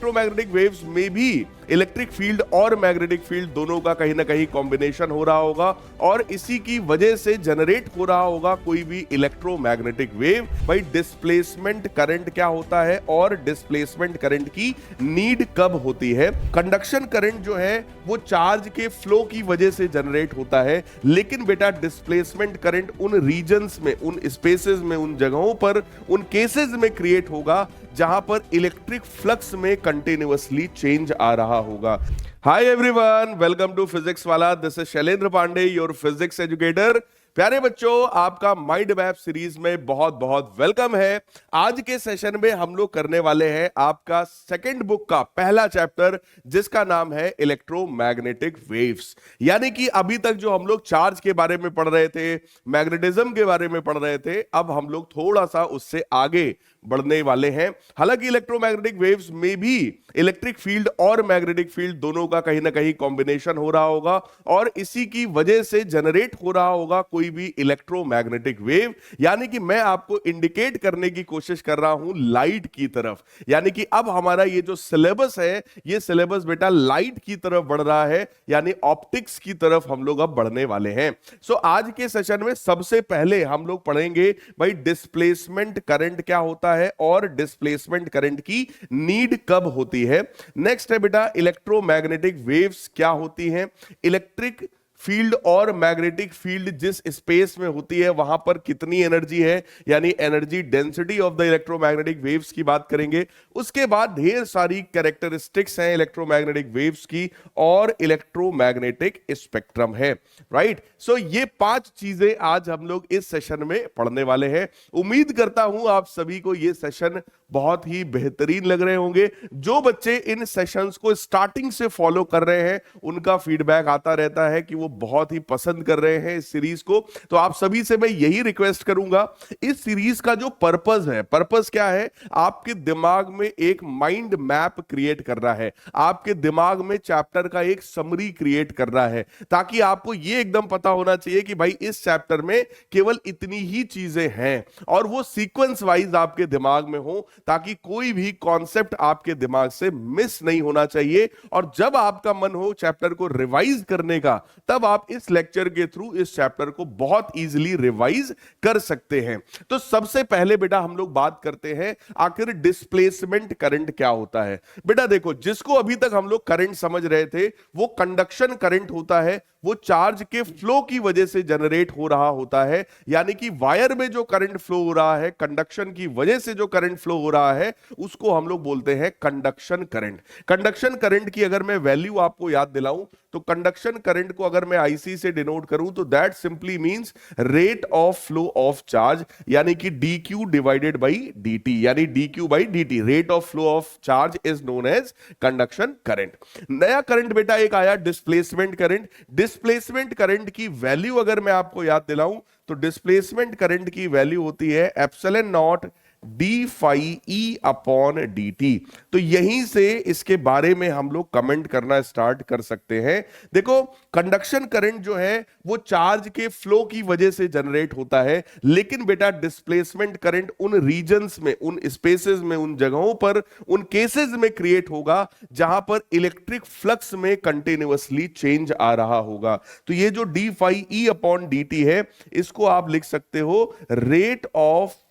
Electromagnetic waves में भी electric field और मैग्नेटिक फील्ड दोनों का कहीं ना कहीं कॉम्बिनेशन हो रहा होगा और इसी की वजह से जनरेट हो रहा होगा कोई भी इलेक्ट्रोमैग्नेटिक वेव। भाई डिस्प्लेसमेंट करंट क्या होता है और डिस्प्लेसमेंट करंट की नीड कब होती है? कंडक्शन करंट जो है वो चार्ज के फ्लो की वजह से जनरेट होता है, लेकिन बेटा डिस्प्लेसमेंट करंट उन रीजन्स में, उन स्पेसेस में, उन जगहों पर, उन केसेस में क्रिएट होगा जहां पर इलेक्ट्रिक फ्लक्स में कंटिन्यूअसली चेंज आ रहा होगा। Hi everyone, welcome to physics Wallah. This is Shailendra Pandey, your physics educator. प्यारे बच्चों, आपका माइंड मैप सीरीज में बहुत बहुत वेलकम है। आज के सेशन में हम लोग करने वाले हैं आपका सेकंड बुक का पहला चैप्टर, जिसका नाम है इलेक्ट्रोमैग्नेटिक वेव्स। यानी कि अभी तक जो हम लोग चार्ज के बारे में पढ़ रहे थे, मैग्नेटिज्म के बारे में पढ़ रहे थे, अब हम लोग थोड़ा सा उससे आगे बढ़ने वाले हैं। हालांकि इलेक्ट्रोमैग्नेटिक वेव्स में भी इलेक्ट्रिक फील्ड और मैग्नेटिक फील्ड दोनों का कहीं ना कहीं कॉम्बिनेशन हो रहा होगा और इसी की वजह से जनरेट हो रहा होगा कोई भी इलेक्ट्रोमैग्नेटिक वेव। यानी कि मैं आपको इंडिकेट करने की कोशिश कर रहा हूं लाइट की तरफ। यानी कि अब हमारा ये जो सिलेबस है, ये सिलेबस बेटा लाइट की तरफ बढ़ रहा है, यानी ऑप्टिक्स की तरफ हम लोग अब बढ़ने वाले हैं। सो आज के सेशन में सबसे पहले हम लोग पढ़ेंगे भाई डिस्प्लेसमेंट करंट क्या होता है और डिस्प्लेसमेंट करंट की नीड कब होती है। नेक्स्ट है बेटा इलेक्ट्रोमैग्नेटिक वेव्स क्या होती हैं, इलेक्ट्रिक फील्ड और मैग्नेटिक फील्ड जिस स्पेस में होती है वहां पर कितनी एनर्जी है, यानी energy density of the electromagnetic waves की बात करेंगे। उसके बाद ढेर सारी कैरेक्टरिस्टिक्स हैं इलेक्ट्रोमैग्नेटिक वेव्स की और इलेक्ट्रोमैग्नेटिक स्पेक्ट्रम है, राइट। सो ये 5 चीजें आज हम लोग इस सेशन में पढ़ने वाले हैं। उम्मीद करता हूं आप सभी को ये सेशन बहुत ही बेहतरीन लग रहे होंगे। जो बच्चे इन सेशंस को स्टार्टिंग से फॉलो कर रहे हैं उनका फीडबैक आता रहता है कि वो बहुत ही पसंद कर रहे हैं इस सीरीज को। तो आप सभी से मैं यही रिक्वेस्ट करूंगा, इस सीरीज का जो पर्पस है, पर्पस क्या है, आपके दिमाग में एक माइंड मैप क्रिएट करना है, आपके दिमाग में चैप्टर का एक समरी क्रिएट करना है, ताकि आपको ये एकदम पता होना चाहिए कि भाई इस चैप्टर में केवल इतनी ही चीजें हैं और वो सीक्वेंस वाइज आपके दिमाग में हो, ताकि कोई भी कॉन्सेप्ट आपके दिमाग से मिस नहीं होना चाहिए। और जब आपका मन हो चैप्टर को रिवाइज करने का, तब आप इस लेक्चर के थ्रू इस चैप्टर को बहुत इजीली रिवाइज कर सकते हैं। तो सबसे पहले बेटा हम लोग बात करते हैं आखिर डिस्प्लेसमेंट करंट क्या होता है। बेटा देखो, जिसको अभी तक हम लोग करंट समझ रहे थे वो कंडक्शन करंट होता है, वो चार्ज के फ्लो की वजह से जनरेट हो रहा होता है। यानी कि वायर में जो करंट फ्लो हो रहा है, कंडक्शन की वजह से जो करंट फ्लो हो रहा है, उसको हम लोग बोलते हैं कंडक्शन करंट। कंडक्शन करंट की अगर मैं वैल्यू आपको याद दिलाऊं तो कंडक्शन करंट को अगर मैं आईसी से डिनोट करूं तो that simply means rate of flow of charge, यानी कि dq डिवाइडेड बाई dt, यानी dq by dt, rate of flow of charge is known as conduction current. नया करंट बेटा एक आया डिस्प्लेसमेंट करंट। डिस्प्लेसमेंट करंट की वैल्यू अगर मैं आपको याद दिलाऊं तो डिस्प्लेसमेंट करंट की वैल्यू होती है epsilon naught d phi E upon d t. तो यहीं से इसके बारे में हम लोग कमेंट करना स्टार्ट कर सकते हैं। देखो, कंडक्शन करंट जो है वो चार्ज के फ्लो की वजह से जनरेट होता है, लेकिन बेटा डिस्प्लेसमेंट करंट उन रीजन्स में, उन स्पेसेस में, उन जगहों पर, उन केसेस में क्रिएट होगा जहां पर इलेक्ट्रिक फ्लक्स में कंटिन्यूअसली चेंज आ रहा होगा। तो ये जो d phi E upon d t है, इसको आप लिख सकते हो rate of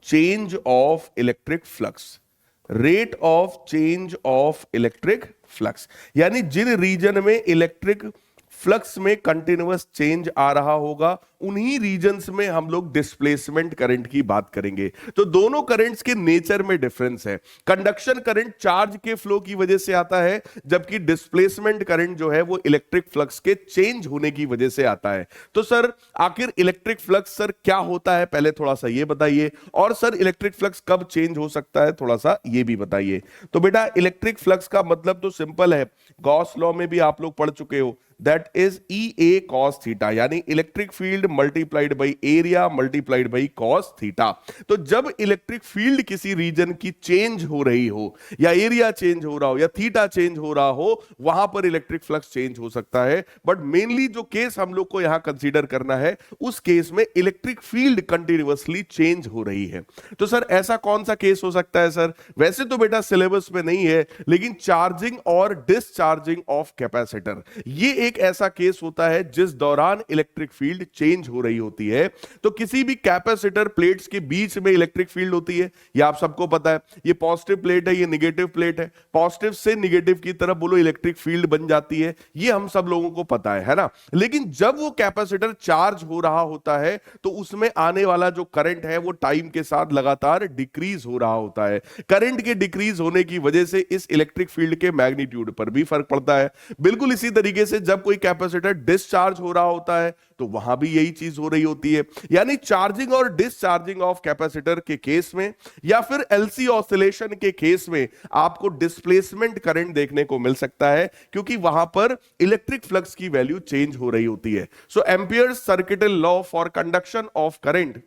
change of electric flux, rate of change of electric flux. यानी जिन रीजन में इलेक्ट्रिक फ्लक्स में कंटिन्यूअस चेंज आ रहा होगा उन्हीं रीजन्स में हम लोग डिस्प्लेसमेंट करंट की बात करेंगे। तो दोनों करंट्स के नेचर में डिफरेंस है। कंडक्शन करंट चार्ज के फ्लो की वजह से आता है, जबकि डिस्प्लेसमेंट करंट जो है वो इलेक्ट्रिक फ्लक्स के चेंज होने की वजह से आता है। तो सर आखिर इलेक्ट्रिक फ्लक्स सर क्या होता है, पहले थोड़ा सा ये बताइए, और सर इलेक्ट्रिक फ्लक्स कब चेंज हो सकता है थोड़ा सा ये भी बताइए। तो बेटा इलेक्ट्रिक फ्लक्स का मतलब तो सिंपल है, गॉस लॉ में भी आप लोग पढ़ चुके हो, that is E A cos theta, यानी electric field multiplied by area multiplied by cos theta. तो जब इलेक्ट्रिक फील्ड किसी रीजन की चेंज हो रही हो या एरिया चेंज हो रहा हो या थीटा चेंज हो रहा हो, वहां पर इलेक्ट्रिक फ्लक्स चेंज हो सकता है। बट मेनली जो केस हम लोग को यहां कंसीडर करना है, उस केस में इलेक्ट्रिक फील्ड कंटिन्यूअसली चेंज हो रही है। तो सर ऐसा कौन सा केस हो सकता है सर? वैसे तो बेटा सिलेबस में नहीं है, लेकिन चार्जिंग और डिसचार्जिंग ऑफ कैपेसिटर, ये एक ऐसा केस होता है जिस दौरान इलेक्ट्रिक फील्ड चेंज हो रही होती है। तो किसी भी कैपेसिटर प्लेट्स के बीच में इलेक्ट्रिक फील्ड होती है, ये आप सबको पता है। ये पॉजिटिव प्लेट है, ये नेगेटिव प्लेट है, पॉजिटिव से नेगेटिव की तरफ बोलो इलेक्ट्रिक फील्ड बन जाती है, ये हम सब लोगों को पता है ना। लेकिन जब वो कैपेसिटर चार्ज हो रहा होता है तो उसमें आने वाला जो करंट है वो टाइम के साथ लगातार डिक्रीज हो रहा होता है। करंट के डिक्रीज होने की वजह से इस इलेक्ट्रिक फील्ड के मैग्नीट्यूड पर भी फर्क पड़ता है। बिल्कुल इसी तरीके से जब कोई कैपेसिटर डिस्चार्ज हो रहा होता है तो वहां भी यही चीज हो रही होती है। यानी चार्जिंग और डिस्चार्जिंग ऑफ कैपेसिटर के केस में या फिर एलसी ऑसिलेशन के केस में आपको डिस्प्लेसमेंट करंट देखने को मिल सकता है, क्योंकि वहां पर इलेक्ट्रिक फ्लक्स की वैल्यू चेंज हो रही होती है। So Ampere's circuital law for conduction of current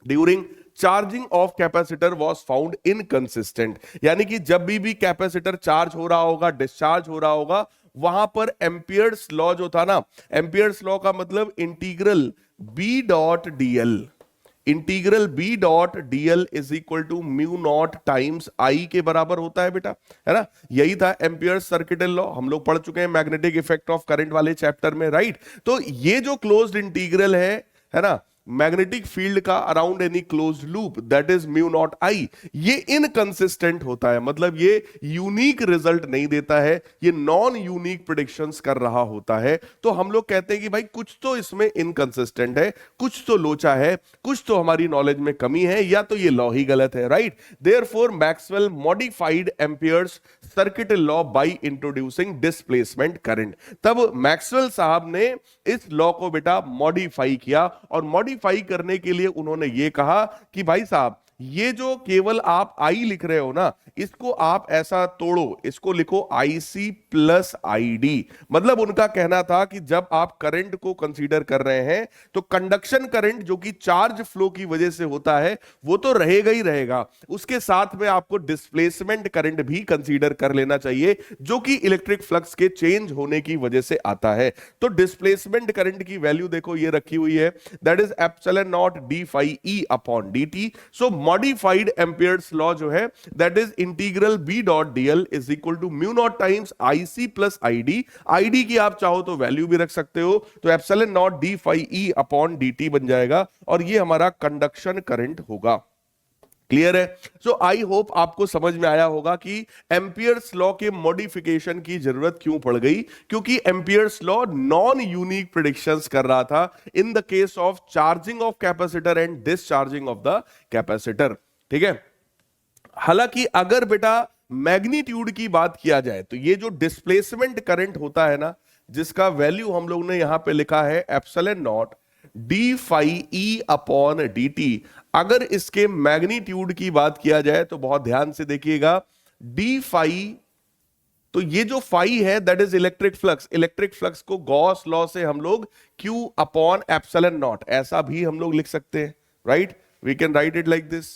during charging of capacitor was found inconsistent. यानी कि जब भी कैपेसिटर चार्ज हो रहा होगा, डिस्चार्ज हो रहा होगा, वहां पर एम्पियर्स लॉ जो था ना, एम्पियर्स लॉ का मतलब integral B dot dl, integral B dot dl is equal to mu naught times I के बराबर होता है बेटा, है ना। यही था एम्पियर्स सर्किटल लॉ, हम लोग पढ़ चुके हैं मैग्नेटिक इफेक्ट ऑफ करंट वाले चैप्टर में, राइट। तो ये जो क्लोज्ड इंटीग्रल है ना, मैग्नेटिक फील्ड का around any closed loop, that is mu not I, ये इनकंसिस्टेंट होता है, मतलब ये यूनिक रिजल्ट नहीं देता है, ये नॉन यूनिक प्रेडिक्शंस कर रहा होता है। तो हम लोग कहते हैं कि भाई कुछ तो इसमें इनकंसिस्टेंट है, कुछ तो लोचा है, कुछ तो हमारी नॉलेज में कमी है, या तो ये लॉ ही गलत है, right. Therefore Maxwell modified amperes circuital law by introducing displacement current. तब मैक्सवेल साहब ने इस लॉ को बेटा मॉडिफाई किया, और मॉडिफाई करने के लिए उन्होंने ये कहा कि भाई साहब ये जो केवल आप आई लिख रहे हो ना, इसको आप ऐसा तोड़ो, इसको लिखो आईसी प्लस आईडी। मतलब उनका कहना था कि जब आप करंट को कंसीडर कर रहे हैं तो कंडक्शन करंट जो कि चार्ज फ्लो की वजह से होता है वो तो रहेगा ही रहेगा, उसके साथ में आपको डिस्प्लेसमेंट करंट भी कंसीडर कर लेना चाहिए, जो कि इलेक्ट्रिक फ्लक्स के चेंज होने की वजह से आता है। तो डिस्प्लेसमेंट करंट की वैल्यू देखो ये रखी हुई है, that is epsilon naught d phi E upon d. So modified Ampere's law जो है that is integral B dot dl is equal to mu naught times IC plus ID. ID की आप चाहो तो वैल्यू भी रख सकते हो, तो epsilon naught d phi E upon d बन जाएगा, और ये हमारा कंडक्शन करंट होगा। क्लियर है? सो आई होप आपको समझ में आया होगा कि एम्पियर्स लॉ के मॉडिफिकेशन की जरूरत क्यों पड़ गई, क्योंकि Ampere's law non unique predictions कर रहा था इन the case of charging of capacitor and discharging of the capacitor. ठीक है, हालांकि अगर बेटा मैग्नीट्यूड की बात किया जाए तो ये जो डिस्प्लेसमेंट करंट होता है ना, जिसका वैल्यू हम लोग ने यहां पे लिखा है epsilon naught d phi E upon d t, अगर इसके मैग्नीट्यूड की बात किया जाए तो बहुत ध्यान से देखिएगा, डी फाई, तो ये जो फाई है that is electric flux, electric flux को गॉस लॉ से हम लोग क्यू अपॉन एप्सिलॉन नॉट ऐसा भी हम लोग लिख सकते हैं, right. We can write it like this,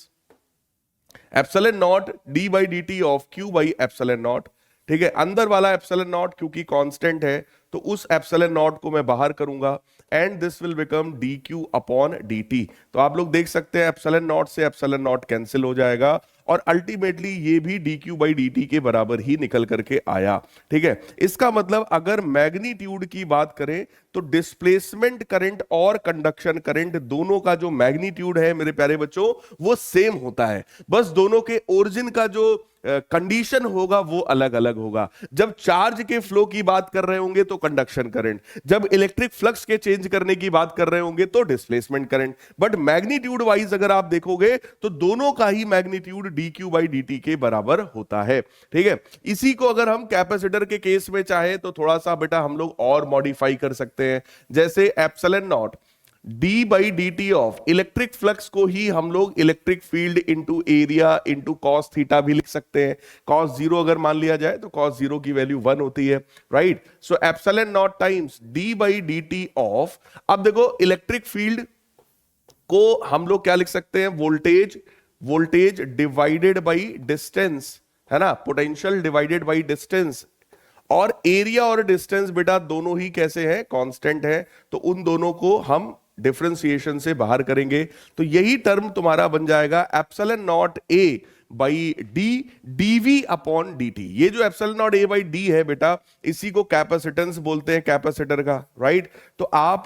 epsilon naught d by d t of q by epsilon naught. ठीक है, अंदर वाला एप्सिलॉन नॉट क्योंकि कांस्टेंट है तो उस एप्सिलॉन नॉट को मैं बाहर करूंगा, and this will become D Q upon d t. तो आप लोग देख सकते हैं एप्सिलॉन नॉट से एप्सिलॉन नॉट कैंसिल हो जाएगा, और अल्टीमेटली ये भी D q by d t के बराबर ही निकल करके आया। ठीक है, इसका मतलब अगर मैग्नीट्यूड की बात करें तो डिस्प्लेसमेंट करंट और कंडक्शन करंट दोनों का जो मैग्नीट्यूड है मेरे प्यारे बच्चों वो सेम होता है, बस दोनों के ओरिजिन का जो कंडीशन होगा वो अलग अलग होगा। जब चार्ज के फ्लो की बात कर रहे होंगे तो कंडक्शन करंट, जब इलेक्ट्रिक फ्लक्स के चेंज करने की बात कर रहे होंगे तो displacement current. But magnitude wise अगर आप देखोगे तो दोनों का ही magnitude d q by d t के बराबर होता है। ठीक है, इसी को अगर हम कैपेसिटर के केस में चाहे तो थोड़ा सा बेटा हम लोग और मॉडिफाई कर सकते हैं, जैसे epsilon naught d by d t of electric flux को ही हम लोग electric field into area into cos theta भी लिख सकते हैं। कॉस जीरो अगर मान लिया जाए तो कॉस जीरो की वैल्यू 1 होती है, right. So epsilon not times D by d t of, अब देखो इलेक्ट्रिक फील्ड को हम लोग क्या लिख सकते हैं, वोल्टेज डिवाइडेड बाई डिस्टेंस, है ना, पोटेंशियल डिवाइडेड बाई डिस्टेंस। और एरिया और डिस्टेंस बेटा दोनों ही कैसे हैं, कांस्टेंट है, तो उन दोनों को हम डिफरेंशिएशन से बाहर करेंगे, तो यही टर्म तुम्हारा बन जाएगा epsilon naught A by d d V upon d t. ये जो epsilon naught A by d है बेटा, इसी को कैपेसिटेंस बोलते हैं, कैपेसिटर का, राइट। तो आप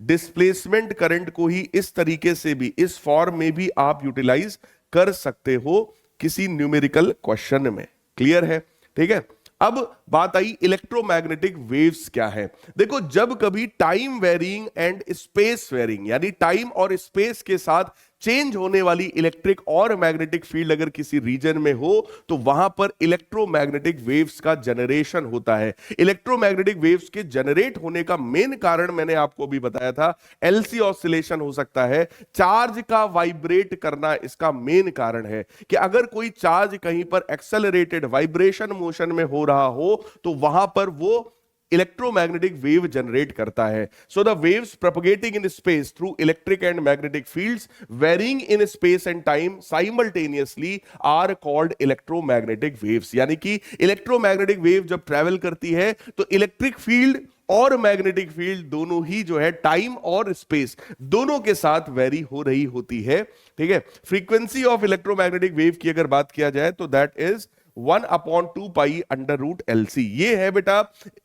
डिस्प्लेसमेंट करंट को ही इस तरीके से भी, इस फॉर्म में भी आप यूटिलाइज कर सकते हो किसी न्यूमेरिकल क्वेश्चन में। क्लियर है, ठीक है। अब बात आई इलेक्ट्रोमैग्नेटिक वेव्स क्या है। देखो, जब कभी time varying and space varying, यानी टाइम और स्पेस के साथ चेंज होने वाली इलेक्ट्रिक और मैग्नेटिक फील्ड अगर किसी रीजन में हो, तो वहां पर इलेक्ट्रोमैग्नेटिक वेव्स का जनरेशन होता है। इलेक्ट्रोमैग्नेटिक वेव्स के जनरेट होने का मेन कारण मैंने आपको भी बताया था, एलसी ऑसिलेशन हो सकता है, चार्ज का वाइब्रेट करना इसका मेन कारण है। कि अगर कोई चार्ज कहीं पर एक्सेलरेटेड वाइब्रेशन मोशन में हो रहा हो, तो वहां पर वो इलेक्ट्रोमैग्नेटिक वेव जनरेट करता है। So the waves propagating in space through electric and magnetic fields varying in space and time simultaneously are called electromagnetic waves. यानी कि इलेक्ट्रोमैग्नेटिक वेव जब ट्रेवल करती है तो इलेक्ट्रिक फील्ड और मैग्नेटिक फील्ड दोनों ही जो है टाइम और स्पेस दोनों के साथ वेरी हो रही होती है, ठीक है। फ्रीक्वेंसी ऑफ इलेक्ट्रोमैग्नेटिक वेव की अगर बात किया जाए तो that is 1/2 pi under root LC. ये है बेटा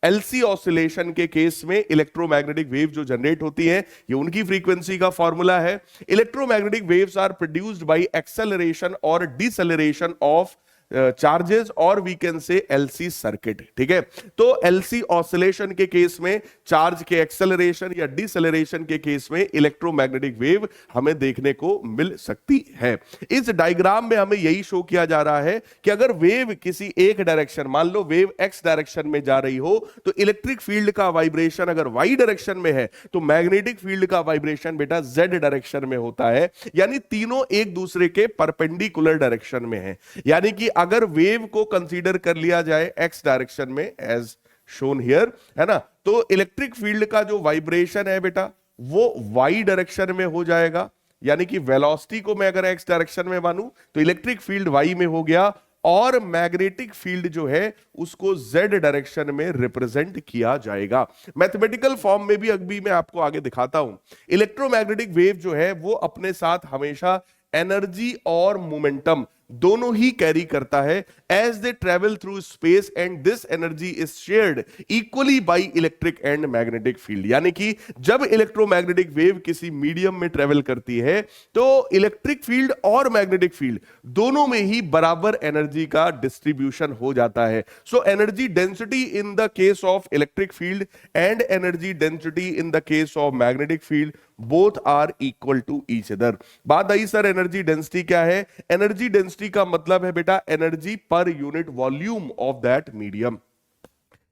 एलसी ऑसिलेशन के केस में इलेक्ट्रोमैग्नेटिक वेव जो जनरेट होती है, ये उनकी फ्रीक्वेंसी का फॉर्मूला है। Electromagnetic waves are produced by acceleration और डिसेलरेशन ऑफ चार्जेस, और we can say LC circuit, ठीक है। तो एलसी ऑसिलेशन के केस में चार्ज के एक्सेलरेशन या डिसेलरेशन के केस में इलेक्ट्रोमैग्नेटिक वेव हमें देखने को मिल सकती है। इस डायग्राम में हमें यही शो किया जा रहा है कि अगर वेव किसी एक डायरेक्शन, मान लो वेव एक्स डायरेक्शन में जा रही हो, तो इलेक्ट्रिक फील्ड का वाइब्रेशन अगर वाई डायरेक्शन में है, तो मैग्नेटिक फील्ड का वाइब्रेशन बेटा जेड डायरेक्शन में होता है। यानी तीनों एक दूसरे के परपेंडिकुलर डायरेक्शन में है। यानी कि अगर वेव को कंसीडर कर लिया जाए एक्स डायरेक्शन में एज शोन हियर, है ना, तो इलेक्ट्रिक फील्ड का जो वाइब्रेशन है बेटा वो वाई डायरेक्शन में हो जाएगा। यानी कि वेलोसिटी को मैं अगर एक्स डायरेक्शन में मानूं तो इलेक्ट्रिक फील्ड वाई में हो गया, और मैग्नेटिक फील्ड जो है उसको जेड डायरेक्शन में रिप्रेजेंट किया जाएगा। मैथमेटिकल फॉर्म में भी अभी मैं आपको आगे दिखाता हूं। इलेक्ट्रोमैग्नेटिक वेव जो है वो अपने साथ हमेशा एनर्जी और मोमेंटम दोनों ही कैरी करता है as they travel through space, and this energy is shared equally by electric and magnetic field. यानी कि जब इलेक्ट्रोमैग्नेटिक वेव किसी मीडियम में ट्रेवल करती है तो इलेक्ट्रिक फील्ड और मैग्नेटिक फील्ड दोनों में ही बराबर एनर्जी का डिस्ट्रीब्यूशन हो जाता है। So energy density in the case of electric field and energy density in the case of magnetic field both are equal to each other. बात आई सर एनर्जी डेंसिटी क्या है। एनर्जी डेंसिटी का मतलब है बेटा energy per unit volume of that medium.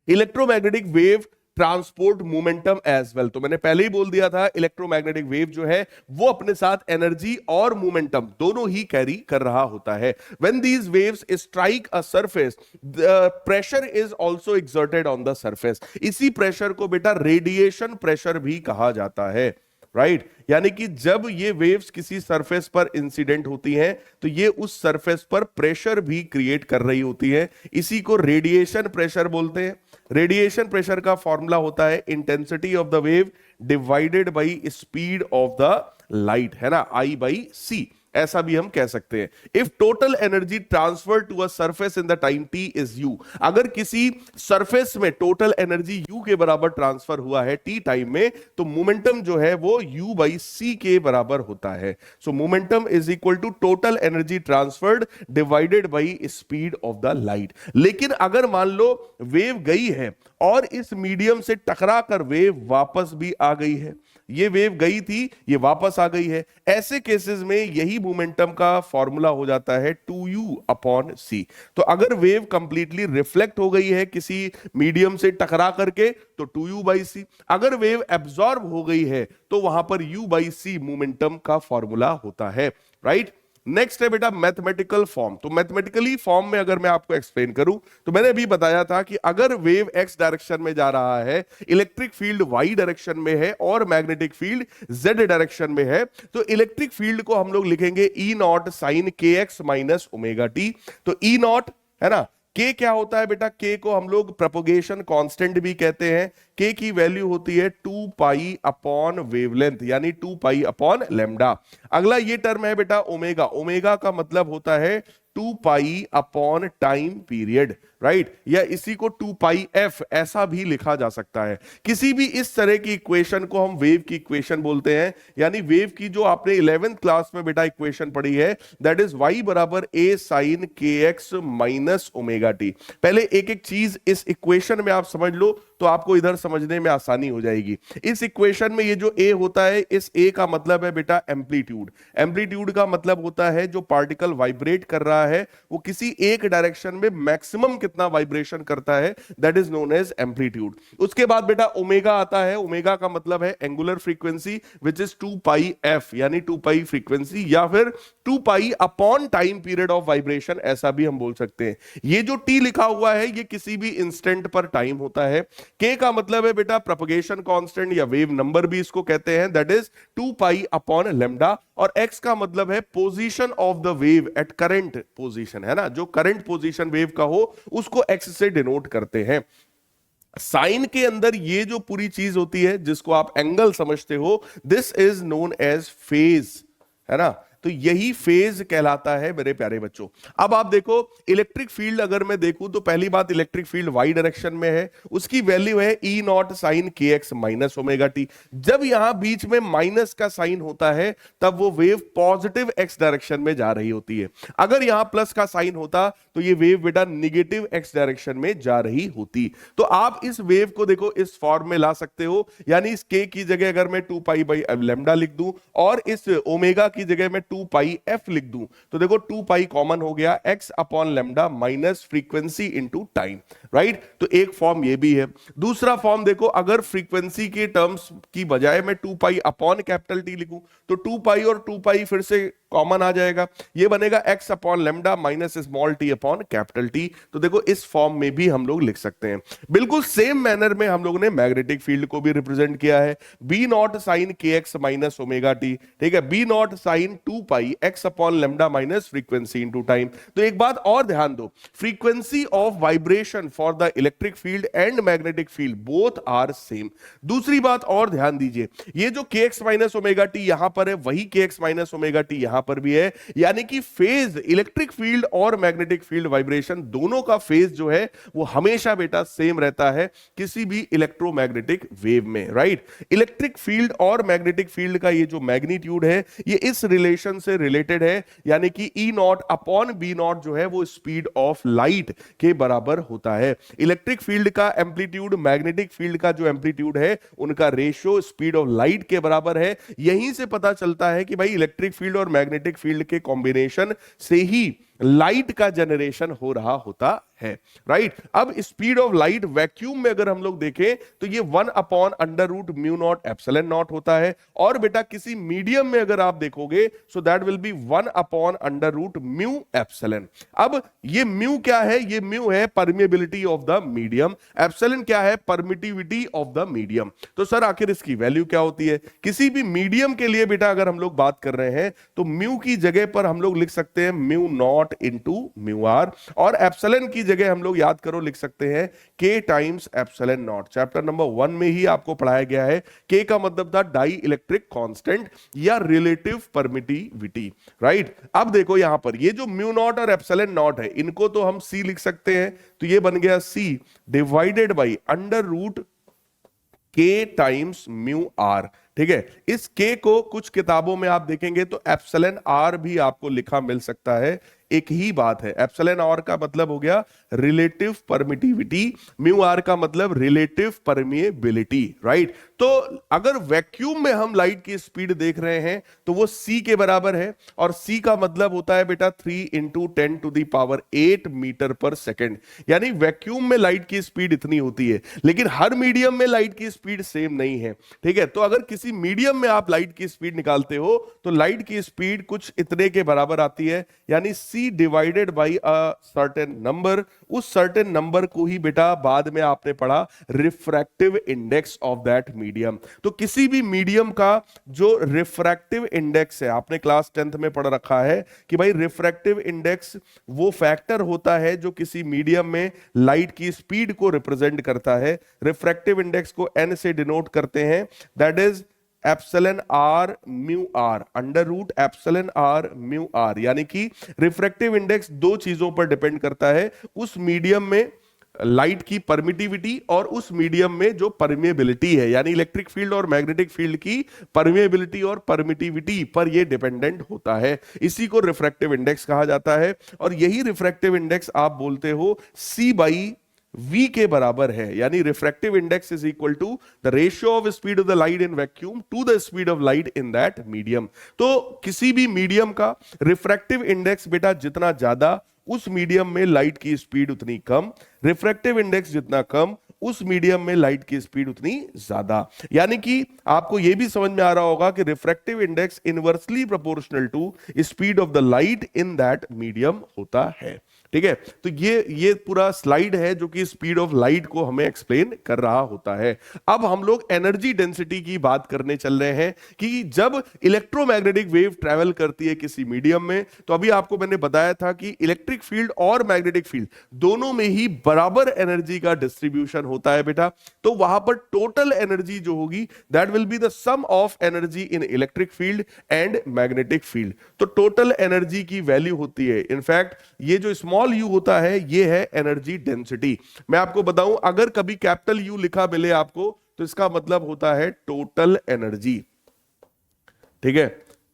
Electromagnetic wave transport momentum as well, तो मैंने पहले ही बोल दिया था इलेक्ट्रोमैग्नेटिक वेव जो है वो अपने साथ एनर्जी और मोमेंटम दोनों ही कैरी कर रहा होता है। When these waves strike a surface, pressure is also exerted on the surface. इसी प्रेशर को बेटा रेडिएशन प्रेशर भी कहा जाता है, राइट। यानी कि जब ये वेव्स किसी सरफेस पर इंसिडेंट होती हैं तो ये उस सरफेस पर प्रेशर भी क्रिएट कर रही होती है। इसी को रेडिएशन प्रेशर बोलते हैं। रेडिएशन प्रेशर का फॉर्मूला होता है intensity of the wave divided by speed of the light, है ना, I बाई C, ऐसा भी हम कह सकते हैं। If total energy transfer to a surface in the time t is u, अगर किसी सरफेस में टोटल एनर्जी u के बराबर ट्रांसफर हुआ है t टाइम में, तो मोमेंटम जो है वो u बाई c के बराबर होता है। So momentum is equal to total energy transferred divided by speed of the light. लेकिन अगर मान लो वेव गई है और इस मीडियम से टकरा कर वेव वापस भी आ गई है, ये वेव गई थी, ये वापस आ गई है। ऐसे केसेस में यही मोमेंटम का फॉर्मूला हो जाता है 2u/c। तो अगर वेव कंप्लीटली रिफ्लेक्ट हो गई है किसी मीडियम से टकरा करके तो 2u/c, अगर वेव एब्जॉर्ब हो गई है तो वहां पर u/c मोमेंटम का फॉर्मूला होता है, राइट। नेक्स्ट है बेटा मैथमेटिकल फॉर्म। तो मैथमेटिकली फॉर्म में अगर मैं आपको एक्सप्लेन करूं तो मैंने अभी बताया था कि अगर वेव एक्स डायरेक्शन में जा रहा है, इलेक्ट्रिक फील्ड वाई डायरेक्शन में है और मैग्नेटिक फील्ड जेड डायरेक्शन में है, तो इलेक्ट्रिक फील्ड को हम लोग लिखेंगे ई naught sine k x minus omega T. तो ई नॉट है ना, के क्या होता है बेटा, के को हम लोग प्रोपोगेशन कांस्टेंट भी कहते हैं। के की वैल्यू होती है 2 पाई अपॉन वेवलेंथ यानी 2 पाई अपॉन लैम्डा। अगला ये टर्म है बेटा ओमेगा। ओमेगा का मतलब होता है 2 pi upon time period, right, या इसी को 2 पाई एफ ऐसा भी लिखा जा सकता है। किसी भी इस तरह की इक्वेशन को हम वेव की इक्वेशन बोलते हैं, यानी वेव की जो आपने 11th क्लास में बेटा इक्वेशन पढ़ी है, दैट इज y बराबर a sign k x minus omega T. पहले एक एक चीज इस इक्वेशन में आप समझ लो तो आपको इधर समझने में आसानी हो जाएगी। इस इक्वेशन में ये जो a होता है, इस a का मतलब है बेटा एम्पलीट्यूड। एम्पलीट्यूड का मतलब होता है जो पार्टिकल वाइब्रेट कर रहा है वो किसी एक डायरेक्शन में मैक्सिमम कितना वाइब्रेशन करता है, that is known as amplitude. उसके बाद बेटा ओमेगा आता है। ओमेगा का मतलब है angular frequency which is 2 pi F यानी 2 पाई फ्रीक्वेंसी, या फिर 2 pi upon time period of vibration ऐसा भी हम बोल सकते हैं। ये जो टी लिखा हुआ है ये किसी भी इंस्टेंट पर टाइम होता है। के का मतलब है बेटा प्रोपगेशन कांस्टेंट या वेव नंबर भी इसको कहते हैं, that is 2 pi upon lambda. और एक्स का मतलब है position of the wave at current position, है ना, जो करंट पोजीशन वेव का हो उसको एक्स से डिनोट करते हैं। साइन के अंदर ये जो पूरी चीज होती है जिसको आप एंगल समझते हो, this is known as phase, है ना। तो यही फेज कहलाता है मेरे प्यारे बच्चों। अब आप देखो इलेक्ट्रिक फील्ड अगर मैं देखूं तो पहली बात इलेक्ट्रिक फील्ड वाई डायरेक्शन में है, उसकी वैल्यू है ई naught sine k x minus omega T. जब यहां बीच में माइनस का साइन होता है तब वो वेव पॉजिटिव एक्स डायरेक्शन में जा रही होती है। अगर यहां प्लस का साइन होता तो ये वेव बेटा निगेटिव एक्स डायरेक्शन में जा रही होती। तो आप इस वेव को देखो इस फॉर्म में ला सकते हो, यानी इस के की जगह अगर मैं 2 पाई बाई लैम्डा लिख दूं और इस ओमेगा की जगह मैं 2 पाई एफ लिख दूं, तो देखो 2 पाई कॉमन हो गया, x upon lambda minus frequency into time, right. तो एक फॉर्म ये भी है। दूसरा फॉर्म देखो, अगर फ्रीक्वेंसी के टर्म्स की बजाय मैं 2 पाई अपॉन कैपिटल टी लिखूं तो 2 पाई और 2 पाई फिर से कॉमन आ जाएगा, ये बनेगा x upon lambda minus small T upon capital T. तो देखो इस फॉर्म में भी हम लोग लिख सकते हैं। बिल्कुल सेम मैनर में हम लोग ने मैग्नेटिक फील्ड को भी रिप्रेजेंट किया है, B naught sine k x minus omega t, ठीक है, B naught sine 2 pi x upon lambda minus frequency into time. तो एक बात और ध्यान दो, frequency of vibration for the electric field and magnetic field both are same. दूसरी बात और ध्यान दीजिए, ये जो के एक्स माइनस ओमेगा टी यहां पर है वही के एक्स माइनस ओमेगा टी यहां पर भी है, यानी कि फेज इलेक्ट्रिक फील्ड और मैग्नेटिक फील्ड वाइब्रेशन दोनों का फेज जो है वो हमेशा बेटा सेम रहता है किसी भी इलेक्ट्रोमैग्नेटिक वेव में, राइट। इलेक्ट्रिक फील्ड और मैग्नेटिक फील्ड का ये जो मैग्नीट्यूड है ये इस रिलेशन से रिलेटेड है, यानी कि ई नॉट अपॉन बी नॉट जो है वो स्पीड ऑफ लाइट के बराबर होता है। इलेक्ट्रिक फील्ड का एम्पलीट्यूड मैग्नेटिक फील्ड का जो एम्पलीट्यूड है उनका रेशियो स्पीड ऑफ लाइट के बराबर है। यहीं से पता चलता है कि भाई इलेक्ट्रिक फील्ड और मैग्नेटिक फील्ड के कॉम्बिनेशन से ही लाइट का जनरेशन हो रहा होता है, राइट। अब स्पीड ऑफ लाइट वैक्यूम में अगर हम लोग देखें तो ये 1 upon under root mu naught epsilon naught होता है, और बेटा किसी मीडियम में अगर आप देखोगे so that will be 1 upon under root mu epsilon. अब ये म्यू क्या है, ये म्यू है permeability of the medium, epsilon क्या है परमिटिविटी ऑफ द मीडियम। तो सर आखिर इसकी वैल्यू क्या होती है? किसी भी मीडियम के लिए बेटा अगर हम लोग बात कर रहे हैं तो म्यू की जगह पर हम लोग लिख सकते हैं mu naught into mu r, और एप्सिलॉन की जगह हम लोग याद करो लिख सकते हैं के times epsilon not. Chapter number 1 में ही आपको पढ़ाया गया है। के का मतलब था डाई इलेक्ट्रिक कांस्टेंट या रिलेटिव परमिटिविटी, राइट। अब देखो यहां पर ये जो म्यू नॉट और एप्सिलॉन नॉट है इनको तो हम सी लिख सकते हैं, तो ये बन गया c divided by under root K times mu r, ठीक है। इस के को कुछ किताबों में आप देखेंगे तो एप्सिलॉन आर भी आपको लिखा मिल सकता है एक ही बात है। एप्सिलॉन आर का मतलब हो गया रिलेटिव परमिटिविटी, म्यू आर का मतलब रिलेटिव परमिएबिलिटी, राइट। तो अगर वैक्यूम में हम लाइट की स्पीड देख रहे हैं तो वो c के बराबर है, और c का मतलब होता है बेटा 3 इंटू 10⁸ मीटर पर सेकेंड। यानी वैक्यूम में लाइट की स्पीड इतनी होती है, लेकिन हर मीडियम में लाइट की स्पीड सेम नहीं है, ठीक है। तो अगर किसी मीडियम में आप लाइट की स्पीड निकालते हो तो लाइट की स्पीड कुछ इतने के बराबर आती है, यानी c divided by a certain number. उस सर्टेन नंबर को ही बेटा बाद में आपने पढ़ा refractive index of that medium. तो किसी भी मीडियम का जो रिफ्रैक्टिव इंडेक्स है, आपने क्लास 10th में पढ़ रखा है कि भाई रिफ्रैक्टिव इंडेक्स वो फैक्टर होता है जो किसी मीडियम में लाइट की स्पीड को रिप्रेजेंट करता है। रिफ्रैक्टिव इंडेक्स को n से डिनोट करते हैं, that is epsilon r mu r, under root epsilon r mu r. यानी कि रिफ्रैक्टिव इंडेक्स दो चीजों पर डिपेंड करता है, उस मीडियम में लाइट की परमिटिविटी और उस मीडियम में जो परमिएबिलिटी है, यानी इलेक्ट्रिक फील्ड और मैग्नेटिक फील्ड की परमिएबिलिटी और परमिटिविटी पर यह डिपेंडेंट होता है। इसी को रिफ्रैक्टिव इंडेक्स कहा जाता है, और यही रिफ्रैक्टिव इंडेक्स आप बोलते हो c बाई v के बराबर है। यानी refractive index is equal to the ratio of speed of the light in vacuum to the speed of light in that medium. तो किसी भी मीडियम का रिफ्रैक्टिव इंडेक्स बेटा जितना ज्यादा, उस मीडियम में लाइट की स्पीड उतनी कम, रिफ्रैक्टिव इंडेक्स जितना कम, उस मीडियम में लाइट की स्पीड उतनी ज्यादा। यानी कि आपको यह भी समझ में आ रहा होगा कि refractive index inversely proportional to speed of the light in that medium होता है, ठीक है। तो ये पूरा स्लाइड है जो कि स्पीड ऑफ लाइट को हमें एक्सप्लेन कर रहा होता है। अब हम लोग एनर्जी डेंसिटी की बात करने चल रहे हैं कि जब इलेक्ट्रोमैग्नेटिक वेव ट्रैवल करती है किसी मीडियम में, तो अभी आपको मैंने बताया था कि इलेक्ट्रिक फील्ड और मैग्नेटिक फील्ड दोनों में ही बराबर एनर्जी का डिस्ट्रीब्यूशन होता है बेटा। तो वहां पर टोटल एनर्जी जो होगी that will be the sum of energy in electric field and magnetic field. तो टोटल एनर्जी की वैल्यू होती है, इनफैक्ट ये जो स्मॉल यू होता है ये है एनर्जी डेंसिटी। मैं आपको बताऊं, अगर कभी कैपिटल यू लिखा मिले आपको तो इसका मतलब होता है टोटल एनर्जी, ठीक है।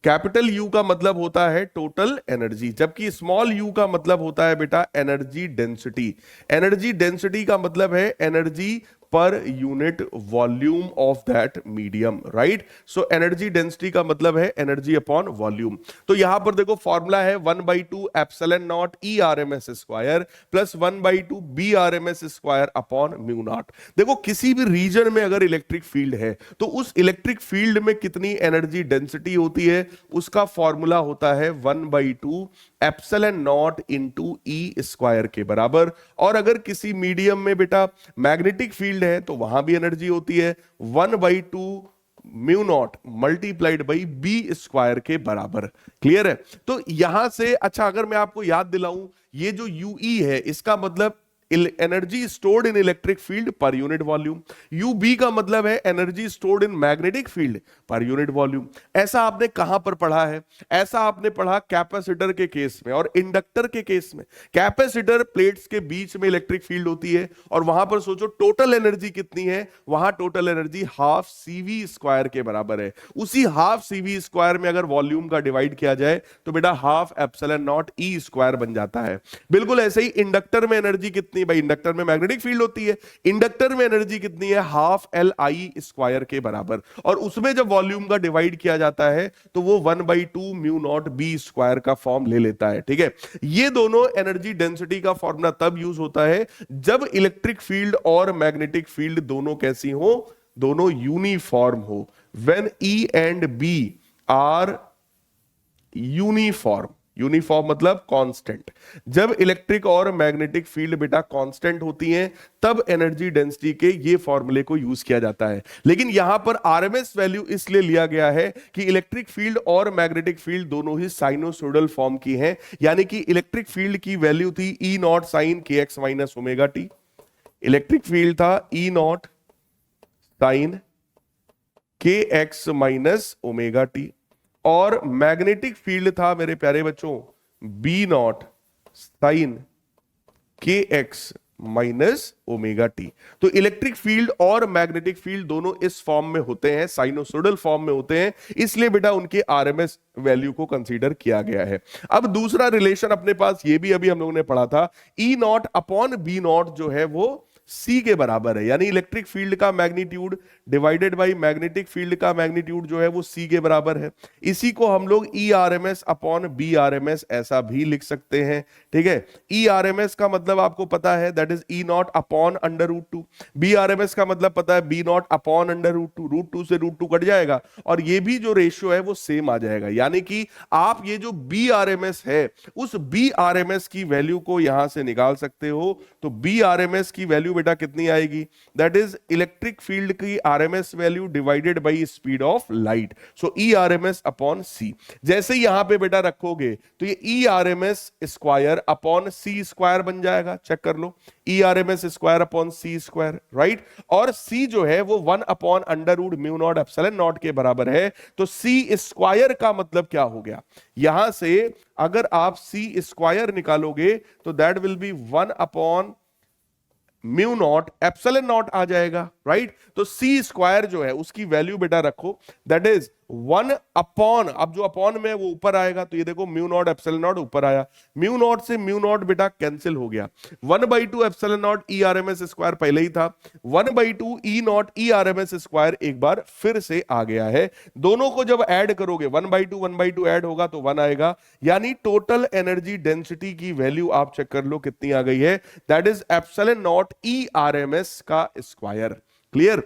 कैपिटल यू का मतलब होता है टोटल एनर्जी, जबकि स्मॉल यू का मतलब होता है बेटा एनर्जी डेंसिटी। एनर्जी डेंसिटी का मतलब है energy per unit volume of that medium, right. So energy density का मतलब है एनर्जी अपॉन वॉल्यूम। तो यहां पर देखो फॉर्मूला है 1/2 epsilon naught E r M S square plus 1/2 B R M S square upon mu naught. देखो किसी भी रीजन में अगर इलेक्ट्रिक फील्ड है तो उस इलेक्ट्रिक फील्ड में कितनी एनर्जी डेंसिटी होती है, उसका फॉर्मूला होता है 1/2 epsilon not into E square के बराबर। और अगर किसी मीडियम में बेटा मैग्नेटिक फील्ड है तो वहां भी एनर्जी होती है 1/2 mu naught multiplied by B square के बराबर। क्लियर है। तो यहां से अच्छा अगर मैं आपको याद दिलाऊं, ये जो यूई है इसका मतलब energy stored in electric field per unit volume, u B का मतलब है energy stored in magnetic field per unit volume. ऐसा आपने कहां पर पढ़ा है? ऐसा आपने पढ़ा कैपेसिटर के केस में और इंडक्टर के केस में। कैपेसिटर प्लेट्स के बीच में इलेक्ट्रिक फील्ड होती है और वहां पर सोचो टोटल एनर्जी कितनी है, वहां total energy half CV square के बराबर है। उसी हाफ सीवी स्क्वायर में अगर वॉल्यूम का डिवाइड किया जाए तो बेटा half epsilon naught E square बन जाता है। बिल्कुल ऐसे ही इंडक्टर में एनर्जी कितनी, भाई इंडक्टर में मैग्नेटिक फील्ड होती है, इंडक्टर में एनर्जी कितनी है, हाफ एल आई स्क्वायर के बराबर। और उसमें जब वॉल्यूम का डिवाइड किया जाता है तो वो 1/2 म्यू नॉट बी स्क्वायर का फॉर्म ले लेता है, ठीक है। ये दोनों एनर्जी डेंसिटी का फॉर्मूला तब यूज होता है जब इलेक्ट्रिक फील्ड और मैग्नेटिक फील्ड दोनों कैसी हो, दोनों यूनिफॉर्म हो। When E and B are uniform, uniform मतलब कांस्टेंट। जब इलेक्ट्रिक और मैग्नेटिक फील्ड बेटा कांस्टेंट होती हैं तब एनर्जी डेंसिटी के ये फॉर्मूले को यूज किया जाता है। लेकिन यहां पर आरएमएस वैल्यू इसलिए लिया गया है कि इलेक्ट्रिक फील्ड और मैग्नेटिक फील्ड दोनों ही साइनोसोडल फॉर्म की हैं। यानी कि इलेक्ट्रिक फील्ड की वैल्यू थी ई naught sine k x minus omega T, electric field था ई naught sine k x minus omega T, और मैग्नेटिक फील्ड था मेरे प्यारे बच्चों B naught sine k x minus omega T. तो इलेक्ट्रिक फील्ड और मैग्नेटिक फील्ड दोनों इस फॉर्म में होते हैं, साइनोसोडल फॉर्म में होते हैं, इसलिए बेटा उनके आरएमएस वैल्यू को कंसीडर किया गया है। अब दूसरा रिलेशन अपने पास ये भी अभी हम लोगों ने पढ़ा था, ई नॉट अपॉन बी नॉट जो है वो सी के बराबर है, यानी इलेक्ट्रिक फील्ड का magnitude divided by magnetic field का मैग्नीट्यूड जो है वो सी के बराबर है। इसी को हम लोग E r M s upon B R M s ऐसा भी लिख सकते हैं, ठीक है। ई आर एम एस का मतलब आपको पता है, that is E naught upon under root two. B R M s का मतलब पता है, B naught upon under root two. Root two से रूट टू कट जाएगा और ये भी जो रेशियो है वो सेम आ जाएगा, यानी कि आप ये जो बी आर एम एस है उस बी आर एम एस की वैल्यू को यहां से निकाल सकते हो। तो बी आर एम एस की वैल्यू बेटा कितनी आएगी, दैट इज इलेक्ट्रिक फील्ड की RMS value divided by speed of light, so E RMS upon C. जैसे यहां पे बेटा रखोगे तो ये E RMS square upon C square बन जाएगा, चेक कर लो, E RMS square upon C square, right. और सी जो है वो 1 upon under root mu naught epsilon naught के बराबर है। तो सी स्क्वायर का मतलब क्या हो गया, यहां से अगर आप सी स्क्वायर निकालोगे तो that will be 1 upon mu naught epsilon naught आ जाएगा, राइट। तो सी स्क्वायर जो है उसकी वैल्यू बेटा रखो, दैट इज 1 अपॉन, अब जो अपॉन में वो ऊपर आएगा, तो ये देखो म्यू नॉट एप्सिलॉन नॉट ऊपर आया, म्यू नॉट से म्यू नॉट बेटा कैंसिल हो गया, 1/2 epsilon naught E RMS square पहले ही था, 1/2 ई नॉट ई आरएमएस स्क्वायर एक बार फिर से आ गया है। दोनों को जब ऐड करोगे 1/2 ऐड होगा तो 1 आएगा, यानी टोटल एनर्जी डेंसिटी की वैल्यू आप चेक कर लो कितनी आ गई है, that is epsilon naught E RMS का square. Clear.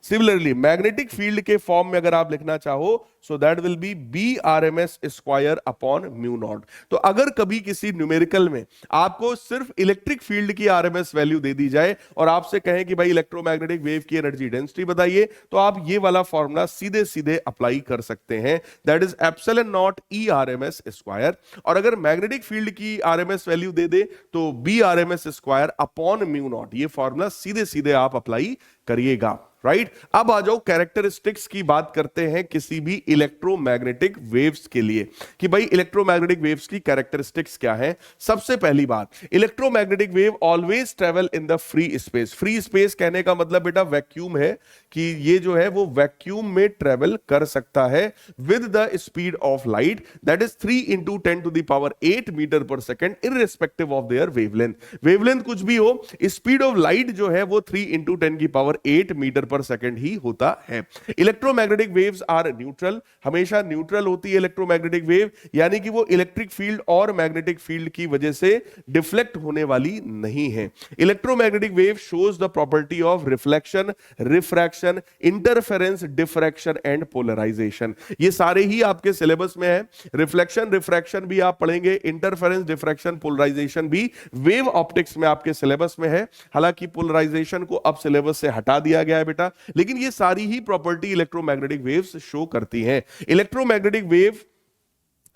Similarly magnetic field के फॉर्म में अगर आप लिखना चाहो so that will be B R M S square upon mu naught. तो अगर कभी किसी न्यूमेरिकल में आपको सिर्फ इलेक्ट्रिक फील्ड की आरएमएस वैल्यू दे दी जाए और आपसे कहें कि भाई इलेक्ट्रोमैग्नेटिक वेव की एनर्जी डेंसिटी बताइए, तो आप ये वाला फॉर्मूला सीधे सीधे अप्लाई कर सकते हैं, that is epsilon naught E r M S square. और अगर मैग्नेटिक फील्ड की आरएमएस वैल्यू दे दे तो B R M S square upon mu naught, ये फॉर्मूला सीधे सीधे आप अप्लाई करिएगा, राइट। अब आ जाओ कैरेक्टरिस्टिक्स की बात करते हैं किसी भी इलेक्ट्रोमैग्नेटिक वेव्स के लिए, कि भाई इलेक्ट्रोमैग्नेटिक वेव्स की कैरेक्टरिस्टिक्स क्या है। सबसे पहली बात, electromagnetic wave always travel in the free space. Free space कहने का मतलब बेटा वैक्यूम है, कि ये जो है वो वैक्यूम में ट्रेवल कर सकता है with the speed of light, that is 3 × 10⁸ metre per second irrespective of their wavelength. Wavelength कुछ भी हो, स्पीड ऑफ लाइट जो है वो 3 × 10⁸ मीटर पर सेकेंड ही होता है। इलेक्ट्रोमैग्नेटिक वेव्स आर न्यूट्रल, हमेशा न्यूट्रल होती है इलेक्ट्रोमैग्नेटिक वेव, यानी कि वो इलेक्ट्रिक फील्ड और मैग्नेटिक फील्ड की वजह से डिफ्लेक्ट होने वाली नहीं है। Electromagnetic wave shows the property of reflection, refraction, interference, diffraction and polarisation. ये सारे ही आपके सिलेबस में है। रिफ्लेक्शन रिफ्रैक्शन भी आप पढ़ेंगे, इंटरफेरेंस, डिफ्रैक्शन, पोलराइजेशन भी वेव ऑप्टिक्स में आपके सिलेबस में है। हालांकि पोलराइजेशन को अब सिलेबस से हटा दिया गया है बेटा, लेकिन ये सारी ही प्रॉपर्टी इलेक्ट्रोमैग्नेटिक वेव्स शो करती हैं। Electromagnetic wave,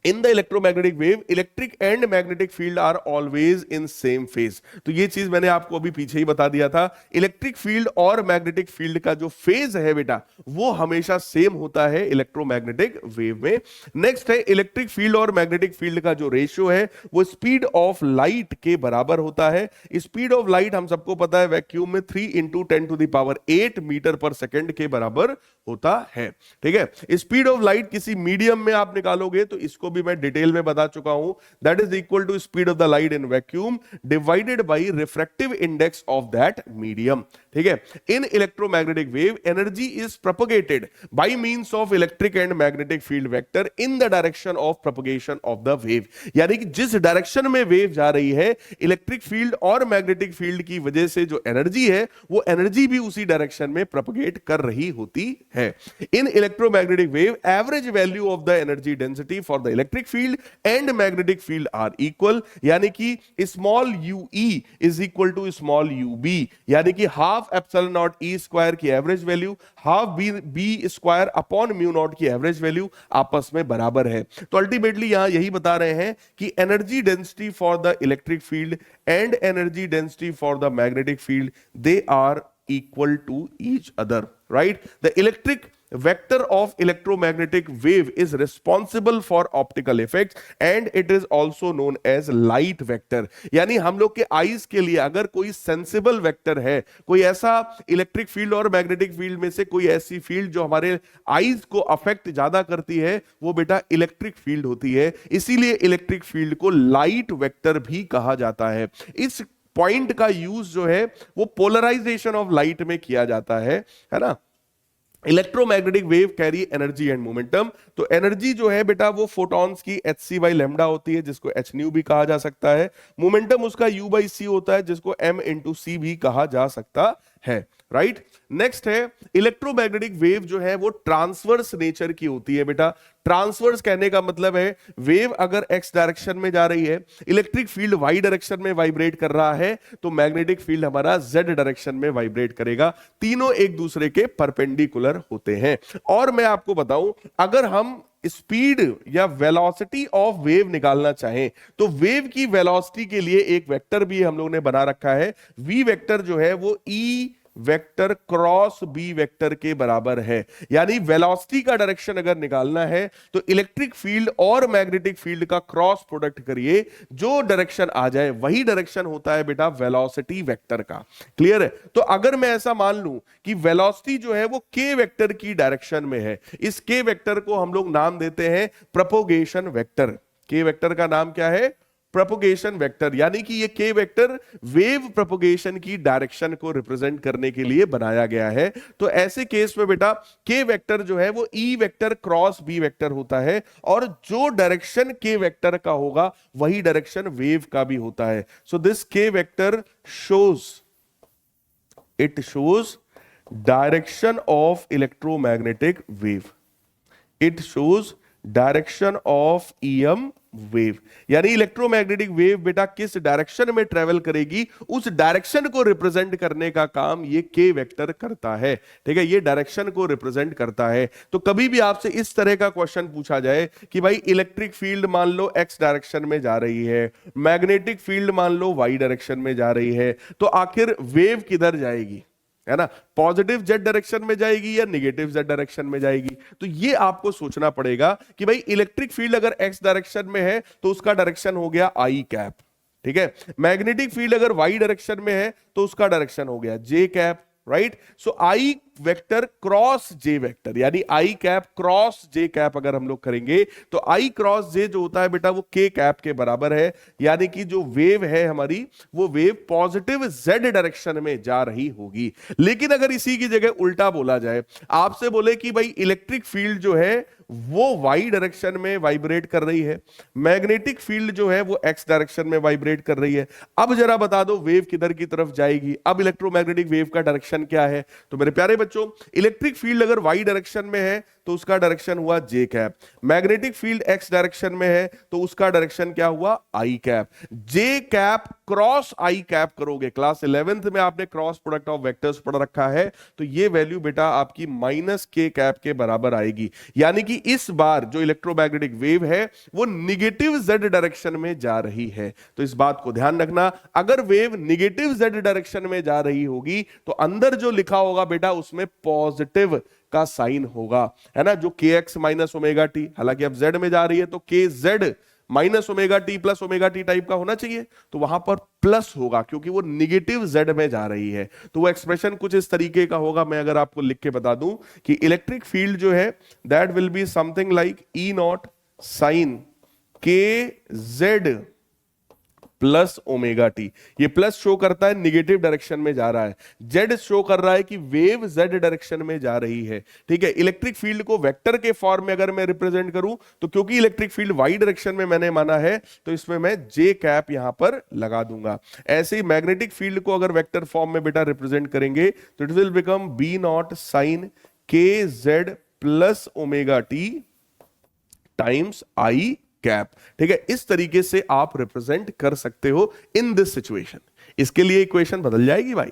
in the electromagnetic wave electric and magnetic field are always in same phase। तो ये चीज मैंने आपको अभी पीछे ही बता दिया था, इलेक्ट्रिक फील्ड और मैग्नेटिक फील्ड का जो फेज है बेटा वो हमेशा सेम होता है इलेक्ट्रोमैग्नेटिक वेव में। नेक्स्ट है इलेक्ट्रिक फील्ड और मैग्नेटिक फील्ड का जो रेशियो है वो स्पीड ऑफ लाइट के बराबर होता है। स्पीड ऑफ लाइट हम सबको पता है वैक्यूम में 3 × 10⁸ मीटर पर सेकेंड के बराबर होता है, ठीक है। स्पीड ऑफ लाइट किसी मीडियम में आप निकालोगे तो इसको भी मैं डिटेल में बता चुका हूं, that is equal to speed of the light in vacuum divided by refractive index of that medium, ठीक है। In electromagnetic wave energy is propagated by means of electric and magnetic field vector in the direction of propagation of the wave, यानी कि जिस direction में wave जा रही है electric field और मैग्नेटिक फील्ड की वजह से जो एनर्जी है वो एनर्जी भी उसी डायरेक्शन में प्रोपगेट कर रही होती है। In electromagnetic wave average value of the energy density for the electric field and magnetic field are equal, यानी कि small u E is equal to small u B, यानी कि half epsilon naught E square की average value half B square upon mu naught की average value आपस में बराबर है। तो अल्टीमेटली यहां यही बता रहे हैं कि energy density for the electric field and energy density for the magnetic field they are equal to each other, right? The electric vector of electromagnetic wave is responsible for optical effects and it is also known as light vector। यानी हम लोग के eyes के लिए अगर कोई sensible vector है, कोई ऐसा इलेक्ट्रिक फील्ड और मैग्नेटिक फील्ड में से कोई ऐसी फील्ड जो हमारे आईज को अफेक्ट ज्यादा करती है, वो बेटा इलेक्ट्रिक फील्ड होती है। इसीलिए इलेक्ट्रिक फील्ड को लाइट वेक्टर भी कहा जाता है। इस पॉइंट का यूज जो है वो पोलराइजेशन ऑफ लाइट में किया जाता है ना। Electromagnetic wave carry energy and momentum. तो एनर्जी जो है बेटा वो फोटॉन्स की hc बाई लैम्डा होती है, जिसको h न्यू भी कहा जा सकता है। मोमेंटम उसका u बाई सी होता है, जिसको m इंटू सी भी कहा जा सकता है। राइट, नेक्स्ट है इलेक्ट्रोमैग्नेटिक वेव जो है वो ट्रांसवर्स नेचर की होती है बेटा। ट्रांसवर्स कहने का मतलब है वेव अगर x डायरेक्शन में जा रही है, इलेक्ट्रिक फील्ड y डायरेक्शन में वाइब्रेट कर रहा है, तो मैग्नेटिक फील्ड हमारा z डायरेक्शन में वाइब्रेट करेगा। तीनों एक दूसरे के परपेंडिकुलर होते हैं। और मैं आपको बताऊं, अगर हम स्पीड या वेलोसिटी ऑफ वेव निकालना चाहें तो वेव की वेलोसिटी के लिए एक वेक्टर भी हम लोगों ने बना रखा है। v वेक्टर जो है वो e vector cross B vector के बराबर है। यानी वेलोसिटी का डायरेक्शन अगर निकालना है तो इलेक्ट्रिक फील्ड और मैग्नेटिक फील्ड का क्रॉस प्रोडक्ट करिए, जो डायरेक्शन आ जाए वही डायरेक्शन होता है बेटा वेलोसिटी वेक्टर का। क्लियर है? तो अगर मैं ऐसा मान लूं कि वेलोसिटी जो है वो के वेक्टर की डायरेक्शन में है, इस के वेक्टर को हम लोग नाम देते हैं प्रोपोगेशन वेक्टर। के वेक्टर का नाम क्या है? Propagation vector. यानी कि ये के वेक्टर वेव प्रोपोगेशन की डायरेक्शन को रिप्रेजेंट करने के लिए बनाया गया है। तो ऐसे केस में बेटा के वेक्टर जो है वो E vector cross B vector होता है, और जो डायरेक्शन के वेक्टर का होगा वही डायरेक्शन वेव का भी होता है। सो दिस के vector shows direction of electromagnetic wave. It shows direction of EM wave. यानी इलेक्ट्रोमैग्नेटिक वेव बेटा किस डायरेक्शन में ट्रेवल करेगी, उस डायरेक्शन को रिप्रेजेंट करने का काम ये के वेक्टर करता है। ठीक है, ये डायरेक्शन को रिप्रेजेंट करता है। तो कभी भी आपसे इस तरह का क्वेश्चन पूछा जाए कि भाई इलेक्ट्रिक फील्ड मान लो एक्स डायरेक्शन में जा रही है, मैग्नेटिक फील्ड मान लो वाई डायरेक्शन में जा रही है, तो आखिर वेव किधर जाएगी, है ना? पॉजिटिव जेड डायरेक्शन में जाएगी या निगेटिव जेड डायरेक्शन में जाएगी? तो ये आपको सोचना पड़ेगा कि भाई इलेक्ट्रिक फील्ड अगर एक्स डायरेक्शन में है तो उसका डायरेक्शन हो गया आई कैप। ठीक है, मैग्नेटिक फील्ड अगर वाई डायरेक्शन में है तो उसका डायरेक्शन हो गया जे कैप। राइट, सो आई वेक्टर क्रॉस जे वेक्टर, यानी आई कैप क्रॉस जे कैप अगर हम लोग करेंगे तो आई क्रॉस जे जो होता है बेटा वो के कैप के बराबर है। यानी कि जो वेव है हमारी वो वेव पॉजिटिव जेड डायरेक्शन में जा रही होगी। लेकिन अगर इसी की जगह उल्टा बोला जाए, आपसे बोले कि भाई इलेक्ट्रिक फील्ड जो है वो वाई डायरेक्शन में वाइब्रेट कर रही है, मैग्नेटिक फील्ड जो है वो एक्स डायरेक्शन में वाइब्रेट कर रही है, अब जरा बता दो वेव किधर की तरफ जाएगी? अब इलेक्ट्रोमैग्नेटिक वेव का डायरेक्शन क्या है? तो मेरे प्यारे बच्चों, इलेक्ट्रिक फील्ड अगर वाई डायरेक्शन में है तो उसका डायरेक्शन हुआ J cap, magnetic field X direction में है तो उसका डायरेक्शन क्या हुआ? I cap. J cap cross I cap करोगे, क्लास 11th में आपने क्रॉस प्रोडक्ट ऑफ वेक्टर्स पढ़ रखा है, तो ये वैल्यू बेटा आपकी माइनस के कैप के बराबर आएगी। यानी कि इस बार जो इलेक्ट्रोमैग्नेटिक वेव है वो निगेटिव जेड डायरेक्शन में जा रही है। तो इस बात को ध्यान रखना, अगर वेव निगेटिव जेड डायरेक्शन में जा रही होगी तो अंदर जो लिखा होगा बेटा उसमें पॉजिटिव का साइन होगा, है ना? जो के एक्स माइनस ओमेगा टी, हालांकि अब जेड में जा रही है तो के Z minus omega T plus omega T type का होना चाहिए, तो वहां पर प्लस होगा क्योंकि वो निगेटिव जेड में जा रही है। तो वो एक्सप्रेशन कुछ इस तरीके का होगा। मैं अगर आपको लिख के बता दूं कि इलेक्ट्रिक फील्ड जो है that will be something like E naught sine के जेड प्लस ओमेगा टी। ये प्लस शो करता है निगेटिव डायरेक्शन में जा रहा है, जेड शो कर रहा है कि वेव जेड डायरेक्शन में जा रही है। ठीक है, इलेक्ट्रिक फील्ड को वेक्टर के फॉर्म में अगर मैं रिप्रेजेंट करूं तो क्योंकि इलेक्ट्रिक फील्ड वाई डायरेक्शन में मैंने माना है तो इसमें मैं जे कैप यहां पर लगा दूंगा। ऐसे ही मैग्नेटिक फील्ड को अगर वेक्टर फॉर्म में बेटा रिप्रेजेंट करेंगे तो it will become B naught sine के Z plus omega T times I cap. ठीक है, इस तरीके से आप रिप्रेजेंट कर सकते हो इन दिस सिचुएशन। इसके लिए इक्वेशन बदल जाएगी भाई।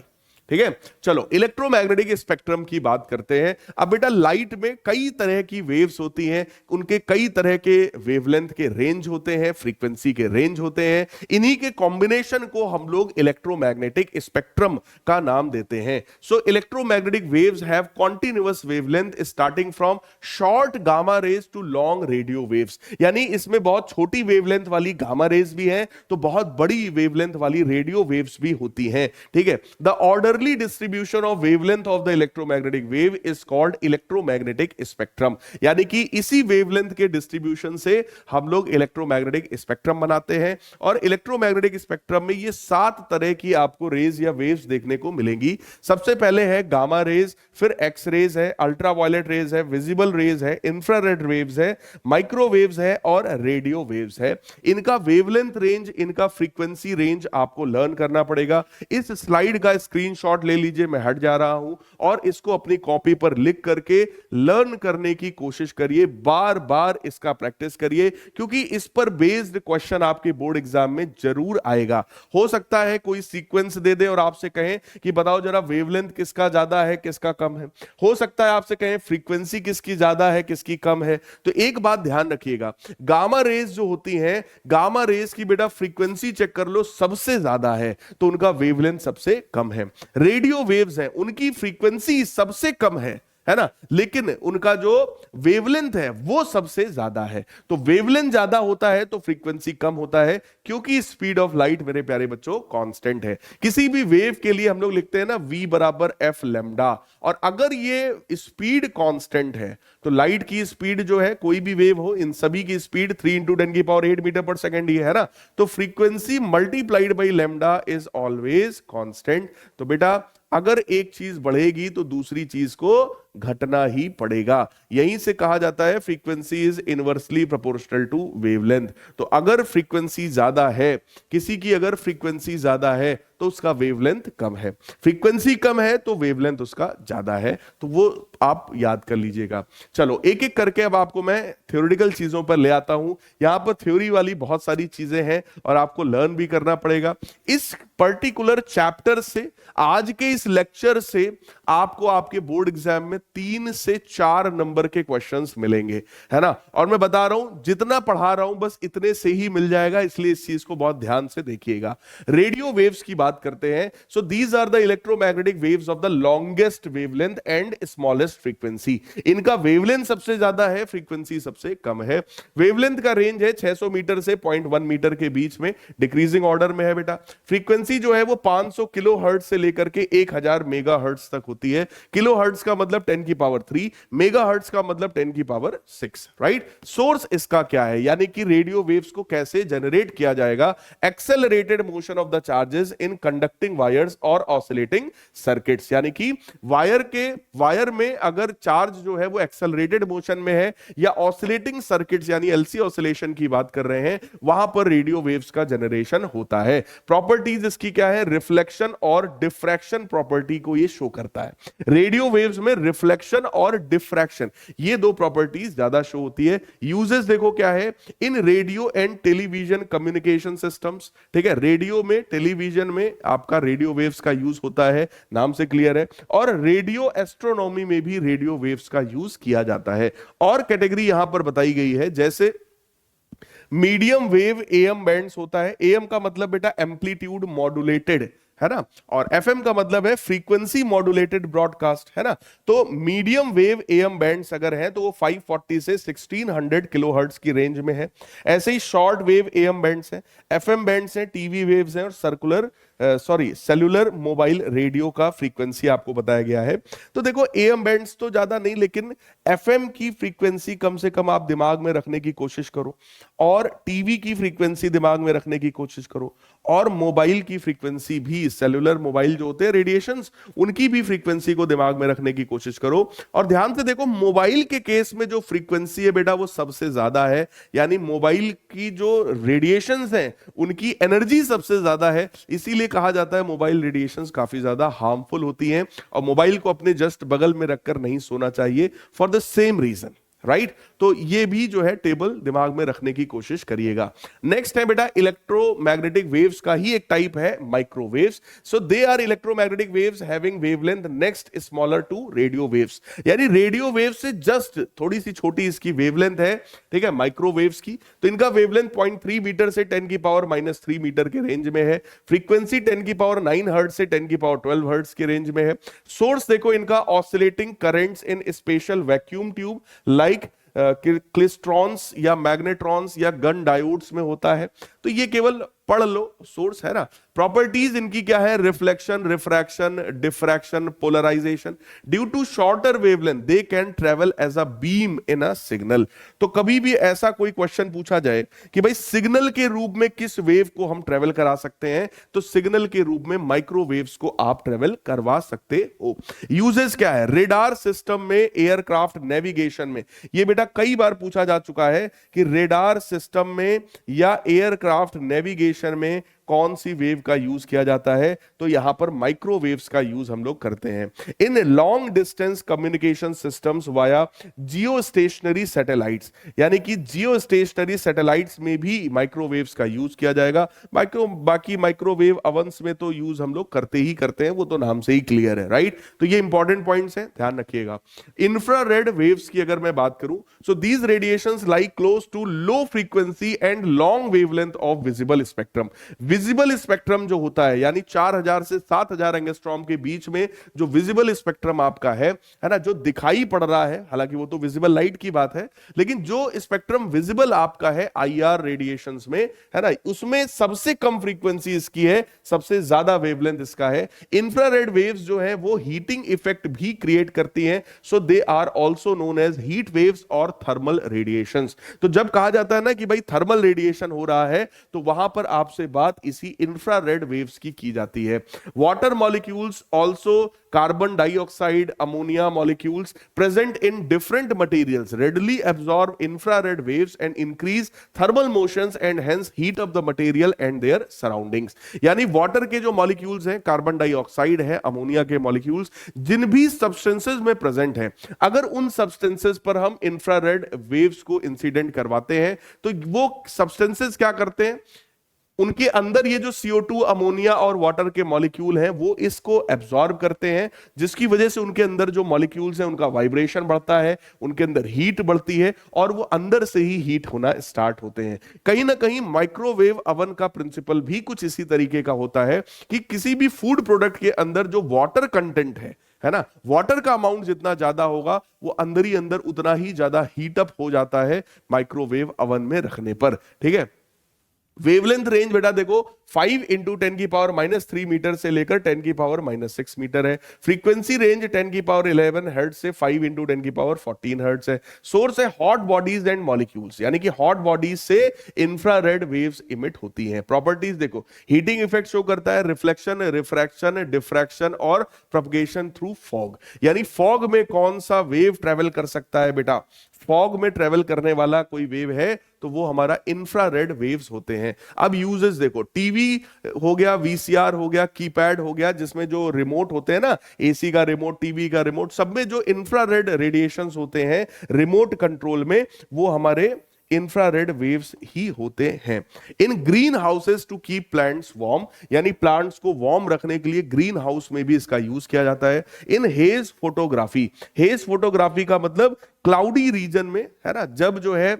ठीक है। चलो इलेक्ट्रोमैग्नेटिक स्पेक्ट्रम की बात करते हैं। अब बेटा लाइट में कई तरह की वेव्स होती हैं, उनके कई तरह के वेवलेंथ के रेंज होते हैं, फ्रीक्वेंसी के रेंज होते हैं। इन्हीं के कॉम्बिनेशन को हम लोग इलेक्ट्रोमैग्नेटिक स्पेक्ट्रम का नाम देते हैं। So electromagnetic waves have continuous wavelength starting from short gamma rays to long radio waves, यानी इसमें बहुत छोटी वेवलेंथ वाली गामा रेज भी है तो बहुत बड़ी वेवलेंथ वाली रेडियो वेव्स भी होती हैं। ठीक है। The orderly distribution of wavelength of the electromagnetic wave is called electromagnetic spectrum, यानी कि इसी वेवलेंथ के डिस्ट्रीब्यूशन से हम लोग इलेक्ट्रोमैग्नेटिक स्पेक्ट्रम बनाते हैं। और इलेक्ट्रोमैग्नेटिक स्पेक्ट्रम में ये 7 तरह की आपको रेज या वेव्स देखने को मिलेंगी। सबसे पहले है गामा रेज, फिर एक्स रेज है, अल्ट्रावायलेट रेज है, विजिबल रेज है, इंफ्रारेड वेव्स है, माइक्रोवेव्स है और रेडियो वेव्स है। इनका वेवलेंथ रेंज, इनका फ्रीक्वेंसी रेंज आपको लर्न करना पड़ेगा। इस स्लाइड का स्क्रीनशॉट ले लीजिए, मैं हट जा रहा हूं, और इसको अपनी कॉपी पर लिख करके लर्न करने की कोशिश करिए, बार बार इसका प्रैक्टिस करिए, क्योंकि इस पर बेस्ड क्वेश्चन आपके बोर्ड एग्जाम में जरूर आएगा। हो सकता है कोई सीक्वेंस दे दे और आपसे कहें कि बताओ जरा वेवलेंथ किसका ज्यादा है किसका कम है। हो सकता है आपसे कहें फ्रीक्वेंसी किसकी ज्यादा है किसकी कम है। तो एक बात ध्यान रखिएगा, गामा रेज जो होती हैं, गामा रेज की बेटा फ्रीक्वेंसी चेक कर लो, सबसे ज्यादा है तो उनका वेवलेंथ सबसे कम है। रेडियो वेव्स हैं, उनकी फ्रीक्वेंसी सबसे कम है ना, लेकिन उनका जो वेवलेंथ है वो सबसे ज्यादा है। तो वेवलेंथ ज्यादा होता है तो फ्रीक्वेंसी कम होता है, क्योंकि स्पीड ऑफ लाइट मेरे प्यारे बच्चों कांस्टेंट है। किसी भी वेव के लिए हम लोग लिखते हैं ना v बराबर एफ लेमडा, और अगर ये स्पीड कांस्टेंट है तो लाइट की स्पीड जो है, कोई भी वेव हो, इन सभी की स्पीड 3 × 10⁸ मीटर पर सेकेंड ही है ना, तो frequency multiplied by lambda is always constant. तो बेटा अगर एक चीज बढ़ेगी तो दूसरी चीज को घटना ही पड़ेगा। यहीं से कहा जाता है frequency is inversely proportional to wavelength. तो अगर फ्रीक्वेंसी ज्यादा है, किसी की अगर फ्रीक्वेंसी ज्यादा है तो उसका वेवलेंथ कम है, फ्रीक्वेंसी कम है तो वेवलेंथ उसका ज्यादा है। तो वो आप याद कर लीजिएगा। चलो एक एक करके अब आपको मैं थ्योरेटिकल चीजों पर ले आता हूं। यहां पर थ्योरी वाली बहुत सारी चीजें हैं और आपको लर्न भी करना पड़ेगा। इस पर्टिकुलर चैप्टर से, आज के इस लेक्चर से आपको आपके बोर्ड एग्जाम में 3 से 4 नंबर के क्वेश्चंस मिलेंगे, है ना। और मैं बता रहा हूं जितना पढ़ा रहा हूं बस इतने से ही मिल जाएगा, इसलिए इस चीज को बहुत ध्यान से देखिएगा। रेडियो वेव्स की बात करते हैं। So these are the electromagnetic waves of the longest wavelength and smallest frequency. इनका वेवलेंथ सबसे ज्यादा है, फ्रीक्वेंसी सबसे कम है। वेवलेंथ का रेंज है 600 मीटर से 0.1 मीटर के बीच में, डिक्रीजिंग ऑर्डर में है बेटा। फ्रीक्वेंसी जो है वो 500 किलो हर्ट्ज से लेकर के 1000 मेगा हर्ट्ज तक होती है। किलो हर्ट्ज का मतलब 10⁻3, मेगा हर्ट्ज का मतलब 10⁻6, राइट। सोर्स इसका क्या है, यानी कि रेडियो वेव्स को कैसे जनरेट किया जाएगा? Accelerated motion of the charges in conducting wires और ऑसिलेटिंग सर्किट्स, यानी कि वायर में अगर चार्ज जो है वो एक्सेलरेटेड मोशन में है या ऑसिलेटिंग सर्किट्स यानी एलसी ऑसिलेशन की बात कर रहे हैं, वहां पर रेडियो वेव्स का जनरेशन होता है। प्रॉपर्टीज इसकी क्या है? रिफ्लेक्शन और डिफ्रैक्शन प्रॉपर्टी को ये शो करता है। रेडियो वेव्स में रिफ्लेक्शन और डिफ्रैक्शन ये दो प्रॉपर्टीज ज्यादा शो होती है। यूजेस देखो क्या है, इन radio and television communication systems. ठीक है, रेडियो में, टेलीविजन में आपका रेडियो वेव्स का यूज होता है, नाम से क्लियर है। और रेडियो एस्ट्रोनॉमी में भी रेडियो वेव्स का यूज किया जाता है। और कैटेगरी यहां पर बताई गई है, जैसे मीडियम वेव एएम बैंड्स होता है। एएम का मतलब बेटा एम्पलीट्यूड मॉड्यूलेटेड, है ना, और एफएम का मतलब है फ्रीक्वेंसी मॉड्यूलेटेड ब्रॉडकास्ट, है ना। तो मीडियम वेव एएम बैंड्स अगर है तो वो 540 से 1600 किलोहर्ट्ज की रेंज में है। ऐसे ही शॉर्ट वेव एएम बैंड्स हैं, एफएम बैंड्स हैं, टीवी वेव्स हैं, और सेलुलर मोबाइल रेडियो का फ्रीक्वेंसी आपको बताया गया है। तो देखो एएम बैंड्स तो ज्यादा नहीं, लेकिन एफएम की फ्रीक्वेंसी कम से कम आप दिमाग में रखने की कोशिश करो, और टीवी की फ्रीक्वेंसी दिमाग में रखने की कोशिश करो, और मोबाइल की फ्रीक्वेंसी भी, सेलुलर मोबाइल जो होते हैं रेडिएशंस, उनकी भी फ्रीक्वेंसी को दिमाग में रखने की कोशिश करो। और ध्यान से देखो, मोबाइल के केस में जो फ्रीक्वेंसी है बेटा वो सबसे ज्यादा है, यानी मोबाइल की जो रेडिएशंस हैं उनकी एनर्जी सबसे ज्यादा है। इसीलिए कहा जाता है मोबाइल रेडिएशंस काफी ज्यादा हार्मफुल होती हैं, और मोबाइल को अपने जस्ट बगल में रखकर नहीं सोना चाहिए for the same reason, right तो ये भी जो है टेबल दिमाग में रखने की कोशिश करिएगा। नेक्स्ट है बेटा इलेक्ट्रोमैग्नेटिक वेव्स का ही एक टाइप है microwaves. So they are electromagnetic waves having wavelength next smaller to radio waves, यानी रेडियो वेव से जस्ट थोड़ी सी छोटी इसकी वेवलेंथ है, ठीक है, माइक्रोवेव्स की। तो इनका वेवलेंथ 0.3 मीटर से 10 की पावर -3 मीटर के रेंज में है। फ्रीक्वेंसी 10 की पावर 9 हर्ट्ज से 10 की पावर 12 हर्ट्ज के रेंज में है। सोर्स देखो इनका oscillating currents in special vacuum tube like klystrons या मैग्नेट्रॉन्स या गन डायोड्स में होता है। तो ये केवल पढ़ लो, सोर्स है ना। प्रॉपर्टीज इनकी क्या है, reflection, refraction, diffraction, polarisation. Due to shorter wavelength they can travel as a beam in a signal. तो कभी भी ऐसा कोई क्वेश्चन पूछा जाए कि भाई सिग्नल के रूप में किस वेव को हम ट्रेवल करा सकते हैं, तो सिग्नल के रूप में माइक्रोवेव्स को आप ट्रेवल करवा सकते हो। यूजेस क्या है, रेडार सिस्टम में, एयरक्राफ्ट नेविगेशन में। ये बेटा कई बार पूछा जा चुका है कि रेडार सिस्टम में या एयरक्राफ्ट नेविगेशन में कौन सी वेव का यूज किया जाता है, तो यहां पर माइक्रोवेव्स का यूज हम लोग करते हैं। In long distance communication systems via Jio stationery satellites, यानी कि जियो स्टेशनरी सैटेलाइट्स में भी माइक्रोवेव्स का यूज किया जाएगा। बाकी माइक्रोवेव अवंस में तो यूज हम लोग करते ही करते हैं, वो तो नाम से ही क्लियर है, राइट। तो ये इंपॉर्टेंट पॉइंट्स हैं, ध्यान रखिएगा। इंफ्रारेड वेव्स की अगर मैं बात करूं, so these radiations lie close to low frequency and long wavelength of visible spectrum. Visible spectrum जो होता है, यानी 4000 से 7000 एंगस्ट्रॉम के बीच में जो विजिबल स्पेक्ट्रम आपका है ना, जो दिखाई पड़ रहा है, हालांकि वो तो विजिबल लाइट की बात है, लेकिन जो स्पेक्ट्रम विजिबल आपका है आईआर रेडिएशंस में, है ना, उसमें सबसे कम फ्रीक्वेंसी इसकी है, सबसे ज्यादा वेवलेंथ इसका है। इंफ्रारेड वेव्स जो है वो हीटिंग इफेक्ट भी क्रिएट करती हैं, so they are also known as heat waves और थर्मल रेडिएशंस। तो जब कहा जाता है ना कि भाई थर्मल रेडिएशन हो रहा है, तो वहां पर आपसे बात इसी इंफ्रारेड वेव्स की जाती है। Water molecules also carbon dioxide, ammonia molecules present in different materials readily absorb infrared waves and increase thermal motions and hence heat up the material and their surroundings। यानी वाटर के जो molecules हैं, carbon dioxide है, ammonia के molecules, जिन भी substances में present है, अगर उन सब्सटेंसेस पर हम इंफ्रारेड वेव्स को इंसिडेंट करवाते हैं, तो वो सब्सटेंसेस क्या करते हैं, उनके अंदर ये जो CO2, अमोनिया और वाटर के मॉलिक्यूल हैं, वो इसको एब्जॉर्ब करते हैं, जिसकी वजह से उनके अंदर जो मॉलिक्यूल्स हैं उनका वाइब्रेशन बढ़ता है, उनके अंदर हीट बढ़ती है और वो अंदर से ही हीट होना स्टार्ट होते हैं। कहीं ना कहीं माइक्रोवेव अवन का प्रिंसिपल भी कुछ इसी तरीके का होता है कि किसी भी फूड प्रोडक्ट के अंदर जो वाटर कंटेंट है ना, वाटर का अमाउंट जितना ज्यादा होगा वो अंदर ही अंदर उतना ही ज्यादा हीट अप हो जाता है माइक्रोवेव अवन में रखने पर, ठीक है। वेवलेंथ रेंज बेटा देखो 5 इंटू 10 की पावर -3 मीटर से लेकर 10 की पावर -6 मीटर है। फ्रीक्वेंसी रेंज 10 की पावर 11 हर्ट्ज से 5 इंटू 10 की पावर 14 हर्ट्ज है। सोर्स है हॉट बॉडीज एंड मॉलिक्यूल्स, यानी कि हॉट बॉडीज से इंफ्रारेड वेव्स इमिट होती हैं। प्रॉपर्टीज देखो, हीटिंग इफेक्ट शो करता है, रिफ्लेक्शन, रिफ्रैक्शन, डिफ्रैक्शन और प्रोपगेशन थ्रू फॉग। यानी फॉग में कौन सा वेव ट्रेवल कर सकता है बेटा, फॉग में ट्रेवल करने वाला कोई वेव है तो वो हमारा इंफ्रारेड वेव्स होते हैं। अब यूजेस देखो, टीवी हो गया, वीसीआर हो गया, कीपैड हो गया, जिसमें जो रिमोट होते हैं ना, एसी का रिमोट, टीवी का रिमोट, सब में जो इंफ्रारेड रेडिएशंस होते हैं रिमोट कंट्रोल में, वो हमारे इंफ्रारेड वेव्स ही होते हैं। In greenhouses to keep plants warm, यानी प्लांट्स को वार्म रखने के लिए ग्रीन हाउस में भी इसका यूज किया जाता है। इन हेज फोटोग्राफी, हेज फोटोग्राफी का मतलब क्लाउडी रीजन में, है ना, जब जो है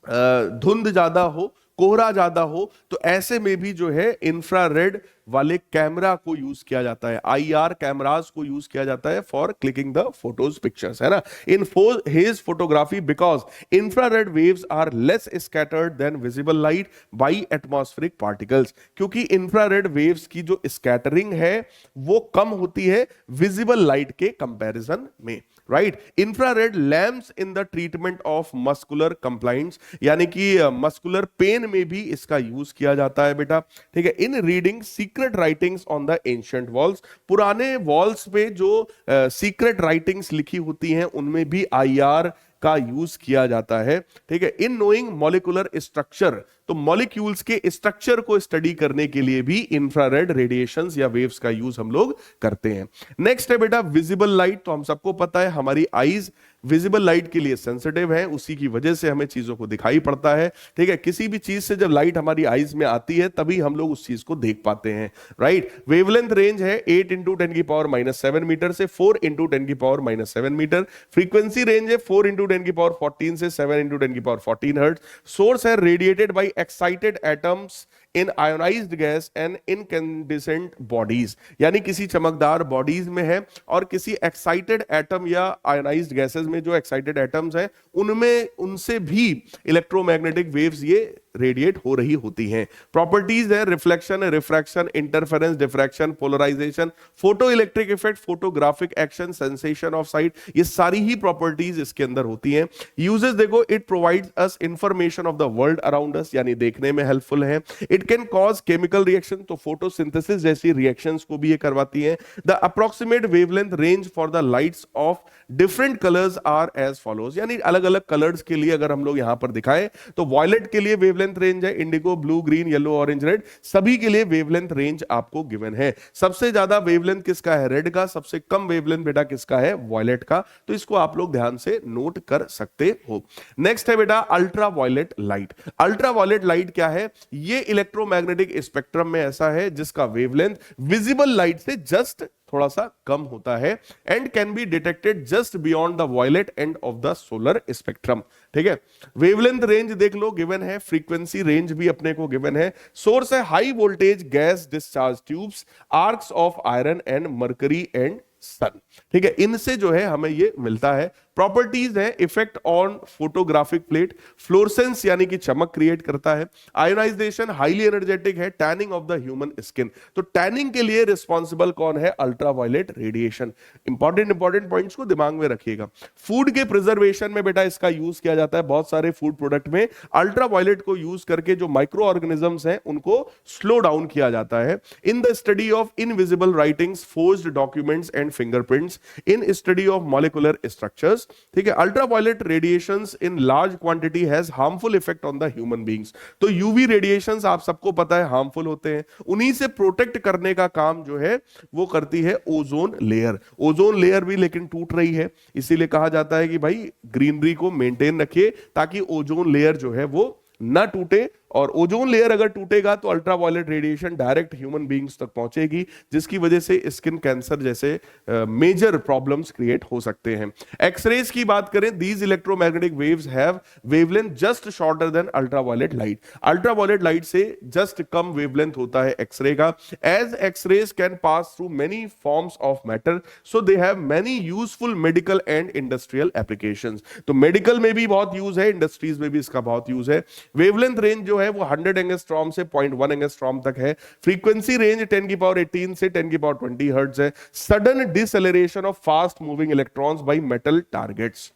धुंध ज्यादा हो, कोहरा ज्यादा हो, तो ऐसे में भी जो है इंफ्रारेड वाले कैमरा को यूज किया जाता है, आईआर कैमरास को यूज किया जाता है for clicking the photos, pictures, है ना। In haze photography because infrared waves are less scattered than visible light by atmospheric particles, क्योंकि इंफ्रारेड वेव्स की जो स्कैटरिंग है वो कम होती है विजिबल लाइट के कंपैरिजन में, right. Infrared lamps in the treatment of muscular complaints, यानी कि मस्कुलर पेन में भी इसका यूज किया जाता है बेटा, ठीक है। इन reading secret writings on the ancient walls, पुराने वॉल्स पे जो सीक्रेट राइटिंग्स लिखी होती हैं उनमें भी आईआर का यूज किया जाता है, ठीक है। इन नोइंग मॉलिक्यूलर स्ट्रक्चर, तो मॉलिक्यूल्स के स्ट्रक्चर को स्टडी करने के लिए भी इंफ्रारेड रेडिएशंस या वेव्स का यूज हम लोग करते हैं। नेक्स्ट है बेटा विजिबल लाइट। तो हम सबको पता है हमारी आईज विजिबल लाइट के लिए सेंसिटिव है, उसी की वजह से हमें चीजों को दिखाई पड़ता है। ठीक है, किसी भी चीज से जब लाइट हमारी आईज में आती है तभी हम लोग उस चीज को देख पाते हैं, राइट। वेवलेंथ रेंज है 8 इंटू 10 की पावर -7 मीटर से 4 इंटू 10 की पावर -7 मीटर। फ्रीक्वेंसी रेंज है 4 इंटू 10 की पावर 14 से 7 इंटू 10 की पावर 14 हर्ट्ज। सोर्स है radiated by excited atoms in ionised gas and incandescent bodies, यानी किसी चमकदार बॉडीज में है और किसी एक्साइटेड एटम या आयोनाइज्ड गैसेस में जो एक्साइटेड एटम्स हैं उनमें उनसे भी इलेक्ट्रोमैग्नेटिक वेव्स ये रेडिएट हो रही होती हैं। प्रॉपर्टीज है reflection, refraction, interference, diffraction, polarisation, photoelectric effect, photographic action, sensation of sight, ये सारी ही प्रॉपर्टीज इसके अंदर होती हैं। यूजेस देखो, it provides us information of the world around us, यानी देखने में हेल्पफुल है। It can cause chemical reaction, तो फोटोसिंथेसिस जैसी रिएक्शंस को भी ये करवाती है। The approximate wavelength range for the lights of different colours are as follows, यानी अलग अलग कलर्स के लिए अगर हम लोग यहां पर दिखाएं तो वॉयलेट के लिए वेवलेंथ रेंज है, Indigo, blue, green, yellow, orange, red, सभी के लिए वेवलेंथ रेंज आपको गिवन है। सबसे ज्यादा वेवलेंथ किसका है? रेड का। सबसे कम वेवलेंथ बेटा किसका है? वॉयलेट का। तो इसको आप लोग ध्यान से नोट कर सकते हो। नेक्स्ट है बेटा ultraviolet light. Ultraviolet light क्या है? ये इलेक्ट्रोमैग्नेटिक स्पेक्ट्रम में ऐसा है जिसका वेवलेंथ विजिबल लाइट से जस्ट थोड़ा सा कम होता है and can be detected just beyond the violet end of the solar spectrum. ठीक है, वेवलेंथ रेंज देख लो गिवन है, फ्रीक्वेंसी रेंज भी अपने को गिवन है। सोर्स है high voltage gas discharge tubes, arcs of iron and mercury and सन। ठीक है, इनसे जो है हमें ये मिलता है। प्रॉपर्टीज है effect on photographic plate, fluorescence यानी कि चमक क्रिएट करता है। आयोनाइजेशन हाईली एनर्जेटिक है, tanning of the human skin, तो टैनिंग के लिए रिस्पॉन्सिबल कौन है? Ultraviolet radiation. इंपॉर्टेंट पॉइंट्स को दिमाग में रखिएगा। फूड के प्रिजर्वेशन में बेटा इसका यूज किया जाता है, बहुत सारे फूड प्रोडक्ट में अल्ट्रावायलेट को यूज करके जो माइक्रो ऑर्गेनिजम्स हैं उनको स्लो डाउन किया जाता है। In the study of invisible writings, forged documents and fingerprints, in study of molecular structures. ठीक है, ultraviolet radiations in large quantity has harmful effect on the human beings. तो UV radiations आप सबको पता है हार्मफुल होते हैं, उन्हीं से प्रोटेक्ट करने का काम जो है वो करती है ओजोन लेयर। ओजोन लेयर भी लेकिन टूट रही है, इसीलिए कहा जाता है कि भाई ग्रीनरी को मेंटेन रखिए ताकि ओजोन लेयर जो है वो ना टूटे, और ओजोन लेयर अगर टूटेगा तो ultraviolet radiation direct human beings तक पहुंचेगी, जिसकी वजह से स्किन कैंसर जैसे मेजर प्रॉब्लम्स क्रिएट हो सकते हैं। एक्सरेज की बात करें, these electromagnetic waves have wavelength just shorter than ultraviolet light. Ultraviolet light से जस्ट कम वेवलेंथ होता है एक्सरे का। As X-rays can pass through many forms of matter, so they have many useful medical and industrial applications. तो medical में भी बहुत use है, इंडस्ट्रीज में भी इसका बहुत यूज है। वेवलेंथ रेंज जो है वो 100 एंगस्ट्रॉम से 0.1 एंगस्ट्रॉम तक है। फ्रीक्वेंसी रेंज 10 की पावर 18 से 10 की पावर 20 हर्ट्ज है। Sudden deceleration of fast moving electrons by metal targets.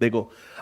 देखो,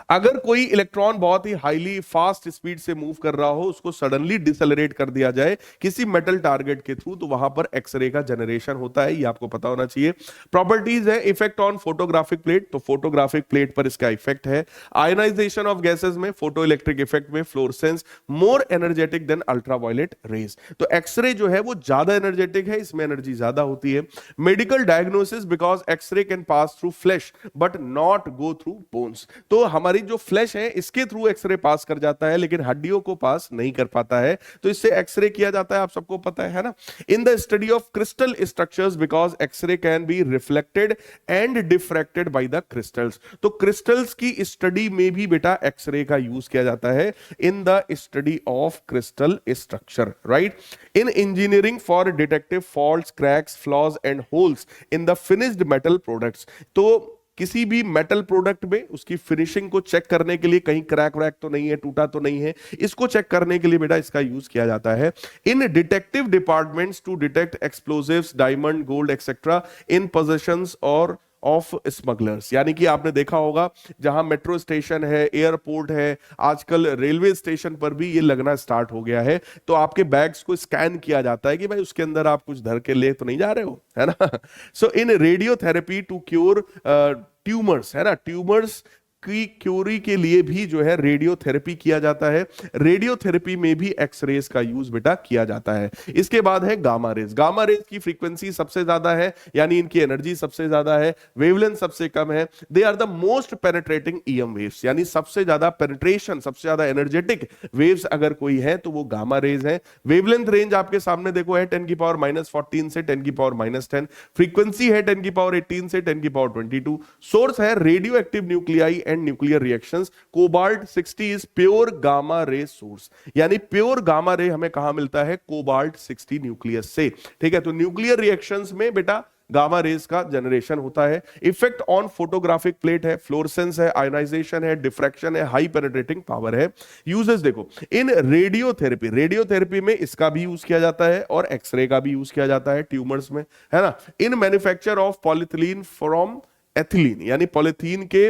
अगर कोई इलेक्ट्रॉन बहुत ही हाईली फास्ट स्पीड से मूव कर रहा हो, उसको सडनली डिसेलरेट कर दिया जाए किसी मेटल टारगेट के थ्रू, तो वहां पर एक्सरे का जनरेशन होता है, ये आपको पता होना चाहिए। प्रॉपर्टीज है इफेक्ट ऑन फोटोग्राफिक प्लेट, तो फोटोग्राफिक प्लेट पर इसका इफेक्ट है। आयनाइजेशन ऑफ गैसेस में, फोटो इलेक्ट्रिक इफेक्ट में, fluorescence more energetic than ultraviolet rays, तो एक्सरे जो है वो ज्यादा एनर्जेटिक है, इसमें एनर्जी ज्यादा होती है। Medical diagnosis, because X-ray can pass through flesh but not go through bones, तो हमारी जो फ्लैश है इसके थ्रू एक्सरे पास कर जाता है लेकिन हड्डियों को पास नहीं कर पाता है, तो इससे एक्सरे किया जाता है, आप सबको पता है ना। In the study of crystal structures, because X-ray can be reflected and diffracted by the crystals, तो क्रिस्टल्स की स्टडी में भी बेटा एक्सरे का यूज किया जाता है in the study of crystal structure, right. In engineering for detecting faults, cracks, flaws and holes in the finished metal products, तो किसी भी मेटल प्रोडक्ट में उसकी फिनिशिंग को चेक करने के लिए कहीं क्रैक वैक तो नहीं है, टूटा तो नहीं है, इसको चेक करने के लिए बेटा इसका यूज किया जाता है। In detective departments to detect explosives, diamond, gold etcetera in possessions और ऑफ स्मगलर्स, यानी कि आपने देखा होगा जहां मेट्रो स्टेशन है, एयरपोर्ट है, आजकल रेलवे स्टेशन पर भी ये लगना स्टार्ट हो गया है, तो आपके बैग्स को स्कैन किया जाता है कि भाई उसके अंदर आप कुछ धर के ले तो नहीं जा रहे हो, है ना। सो इन रेडियोथेरेपी टू क्योर ट्यूमर्स, है ना, ट्यूमर्स की क्यूरी के लिए भी जो है रेडियोथेरेपी किया जाता है। रेडियोथेरेपी में भी एक्सरेज का यूज बेटा किया जाता है। इसके बाद है गामा रेज। गामा रेज की फ्रीक्वेंसी सबसे ज्यादा है, यानी इनकी एनर्जी सबसे ज्यादा है, वेवलेंथ सबसे कम है। They are the most penetrating EM waves, यानी सबसे ज्यादा पेनिट्रेशन, सबसे ज्यादा एनर्जेटिक वेव्स अगर कोई है तो वो गामा रेज है। वेवलेंथ रेंज आपके सामने देखो है 10 की पावर -14 से 10 की पावर -10। फ्रीक्वेंसी है 10 की पावर 18 से 10 की पावर 22। सोर्स है radio active nuclei and nuclear reactions. Cobalt 60 is pure gamma ray source, यानी प्योर गामा रे हमें कहां मिलता है? कोबाल्ट 60 न्यूक्लियस से। ठीक है, तो न्यूक्लियर रिएक्शंस में बेटा गामा रेज का जनरेशन होता है। इफेक्ट ऑन फोटोग्राफिक प्लेट है, फ्लोरेसेंस है, आयोनाइजेशन है, डिफ्रैक्शन है, हाई पेनिट्रेटिंग पावर है। यूजेस देखो, इन रेडियोथेरेपी, रेडियोथेरेपी में इसका भी यूज किया जाता है और एक्सरे का भी यूज किया जाता है ट्यूमर्स में, है ना। In manufacture of polyethylene from ethylene, यानी पॉलीथीन के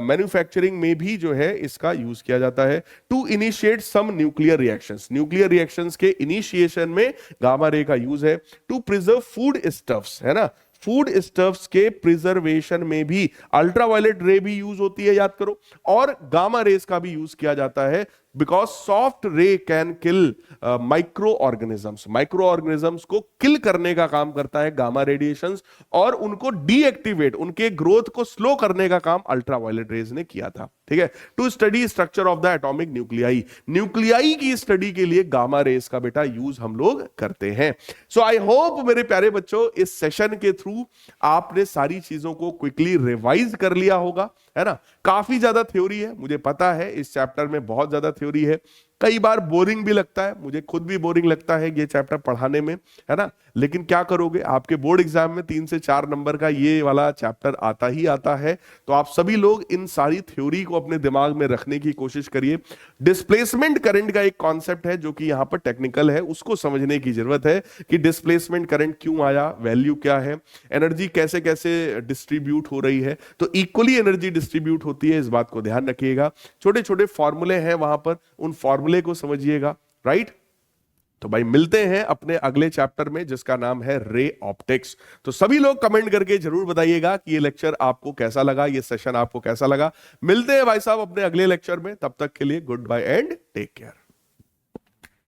मैन्युफैक्चरिंग में भी जो है इसका यूज किया जाता है। To initiate some nuclear reactions, nuclear reactions के इनिशिएशन में गामा रे का यूज है। टू प्रिजर्व फूड स्टफ्स, है ना, फूड स्टफ्स के प्रिजर्वेशन में भी अल्ट्रावायलेट रे भी यूज होती है, याद करो, और गामा रेस का भी यूज किया जाता है। बिकॉज सॉफ्ट रे can kill micro organisms, micro organisms को किल करने का काम करता है गामा रेडिएशंस, और उनको डीएक्टिवेट, उनके ग्रोथ को स्लो करने का काम अल्ट्रावायलेट रेज ने किया था। ठीक है, to study structure of the atomic nuclei, nuclei की स्टडी के लिए गामा रेस का बेटा यूज हम लोग करते हैं। सो आई होप मेरे प्यारे बच्चों इस सेशन के थ्रू आपने सारी चीजों को क्विकली रिवाइज कर लिया होगा, है ना। काफी ज्यादा थ्योरी है, मुझे पता है इस चैप्टर में बहुत ज्यादा थ्योरी है, कई बार बोरिंग भी लगता है, मुझे खुद भी बोरिंग लगता है ये चैप्टर पढ़ाने में, है ना। लेकिन क्या करोगे, आपके बोर्ड एग्जाम में 3 से 4 नंबर का ये वाला चैप्टर आता ही आता है। तो आप सभी लोग इन सारी थ्योरी को अपने दिमाग में रखने की कोशिश करिए। डिस्प्लेसमेंट करंट का एक कॉन्सेप्ट है जो कि यहां पर टेक्निकल है, उसको समझने की जरूरत है कि डिस्प्लेसमेंट करंट क्यों आया, वैल्यू क्या है, एनर्जी कैसे कैसे डिस्ट्रीब्यूट हो रही है। तो इक्वली एनर्जी डिस्ट्रीब्यूट होती है, इस बात को ध्यान रखिएगा। छोटे छोटे फॉर्मूले हैं वहां पर, उन फॉर्मूले को समझिएगा, राइट। तो भाई मिलते हैं अपने अगले चैप्टर में जिसका नाम है रे ऑप्टिक्स। तो सभी लोग कमेंट करके जरूर बताइएगा कि ये लेक्चर आपको कैसा लगा, ये सेशन आपको कैसा लगा। मिलते हैं भाई साहब अपने अगले लेक्चर में, तब तक के लिए goodbye and take care.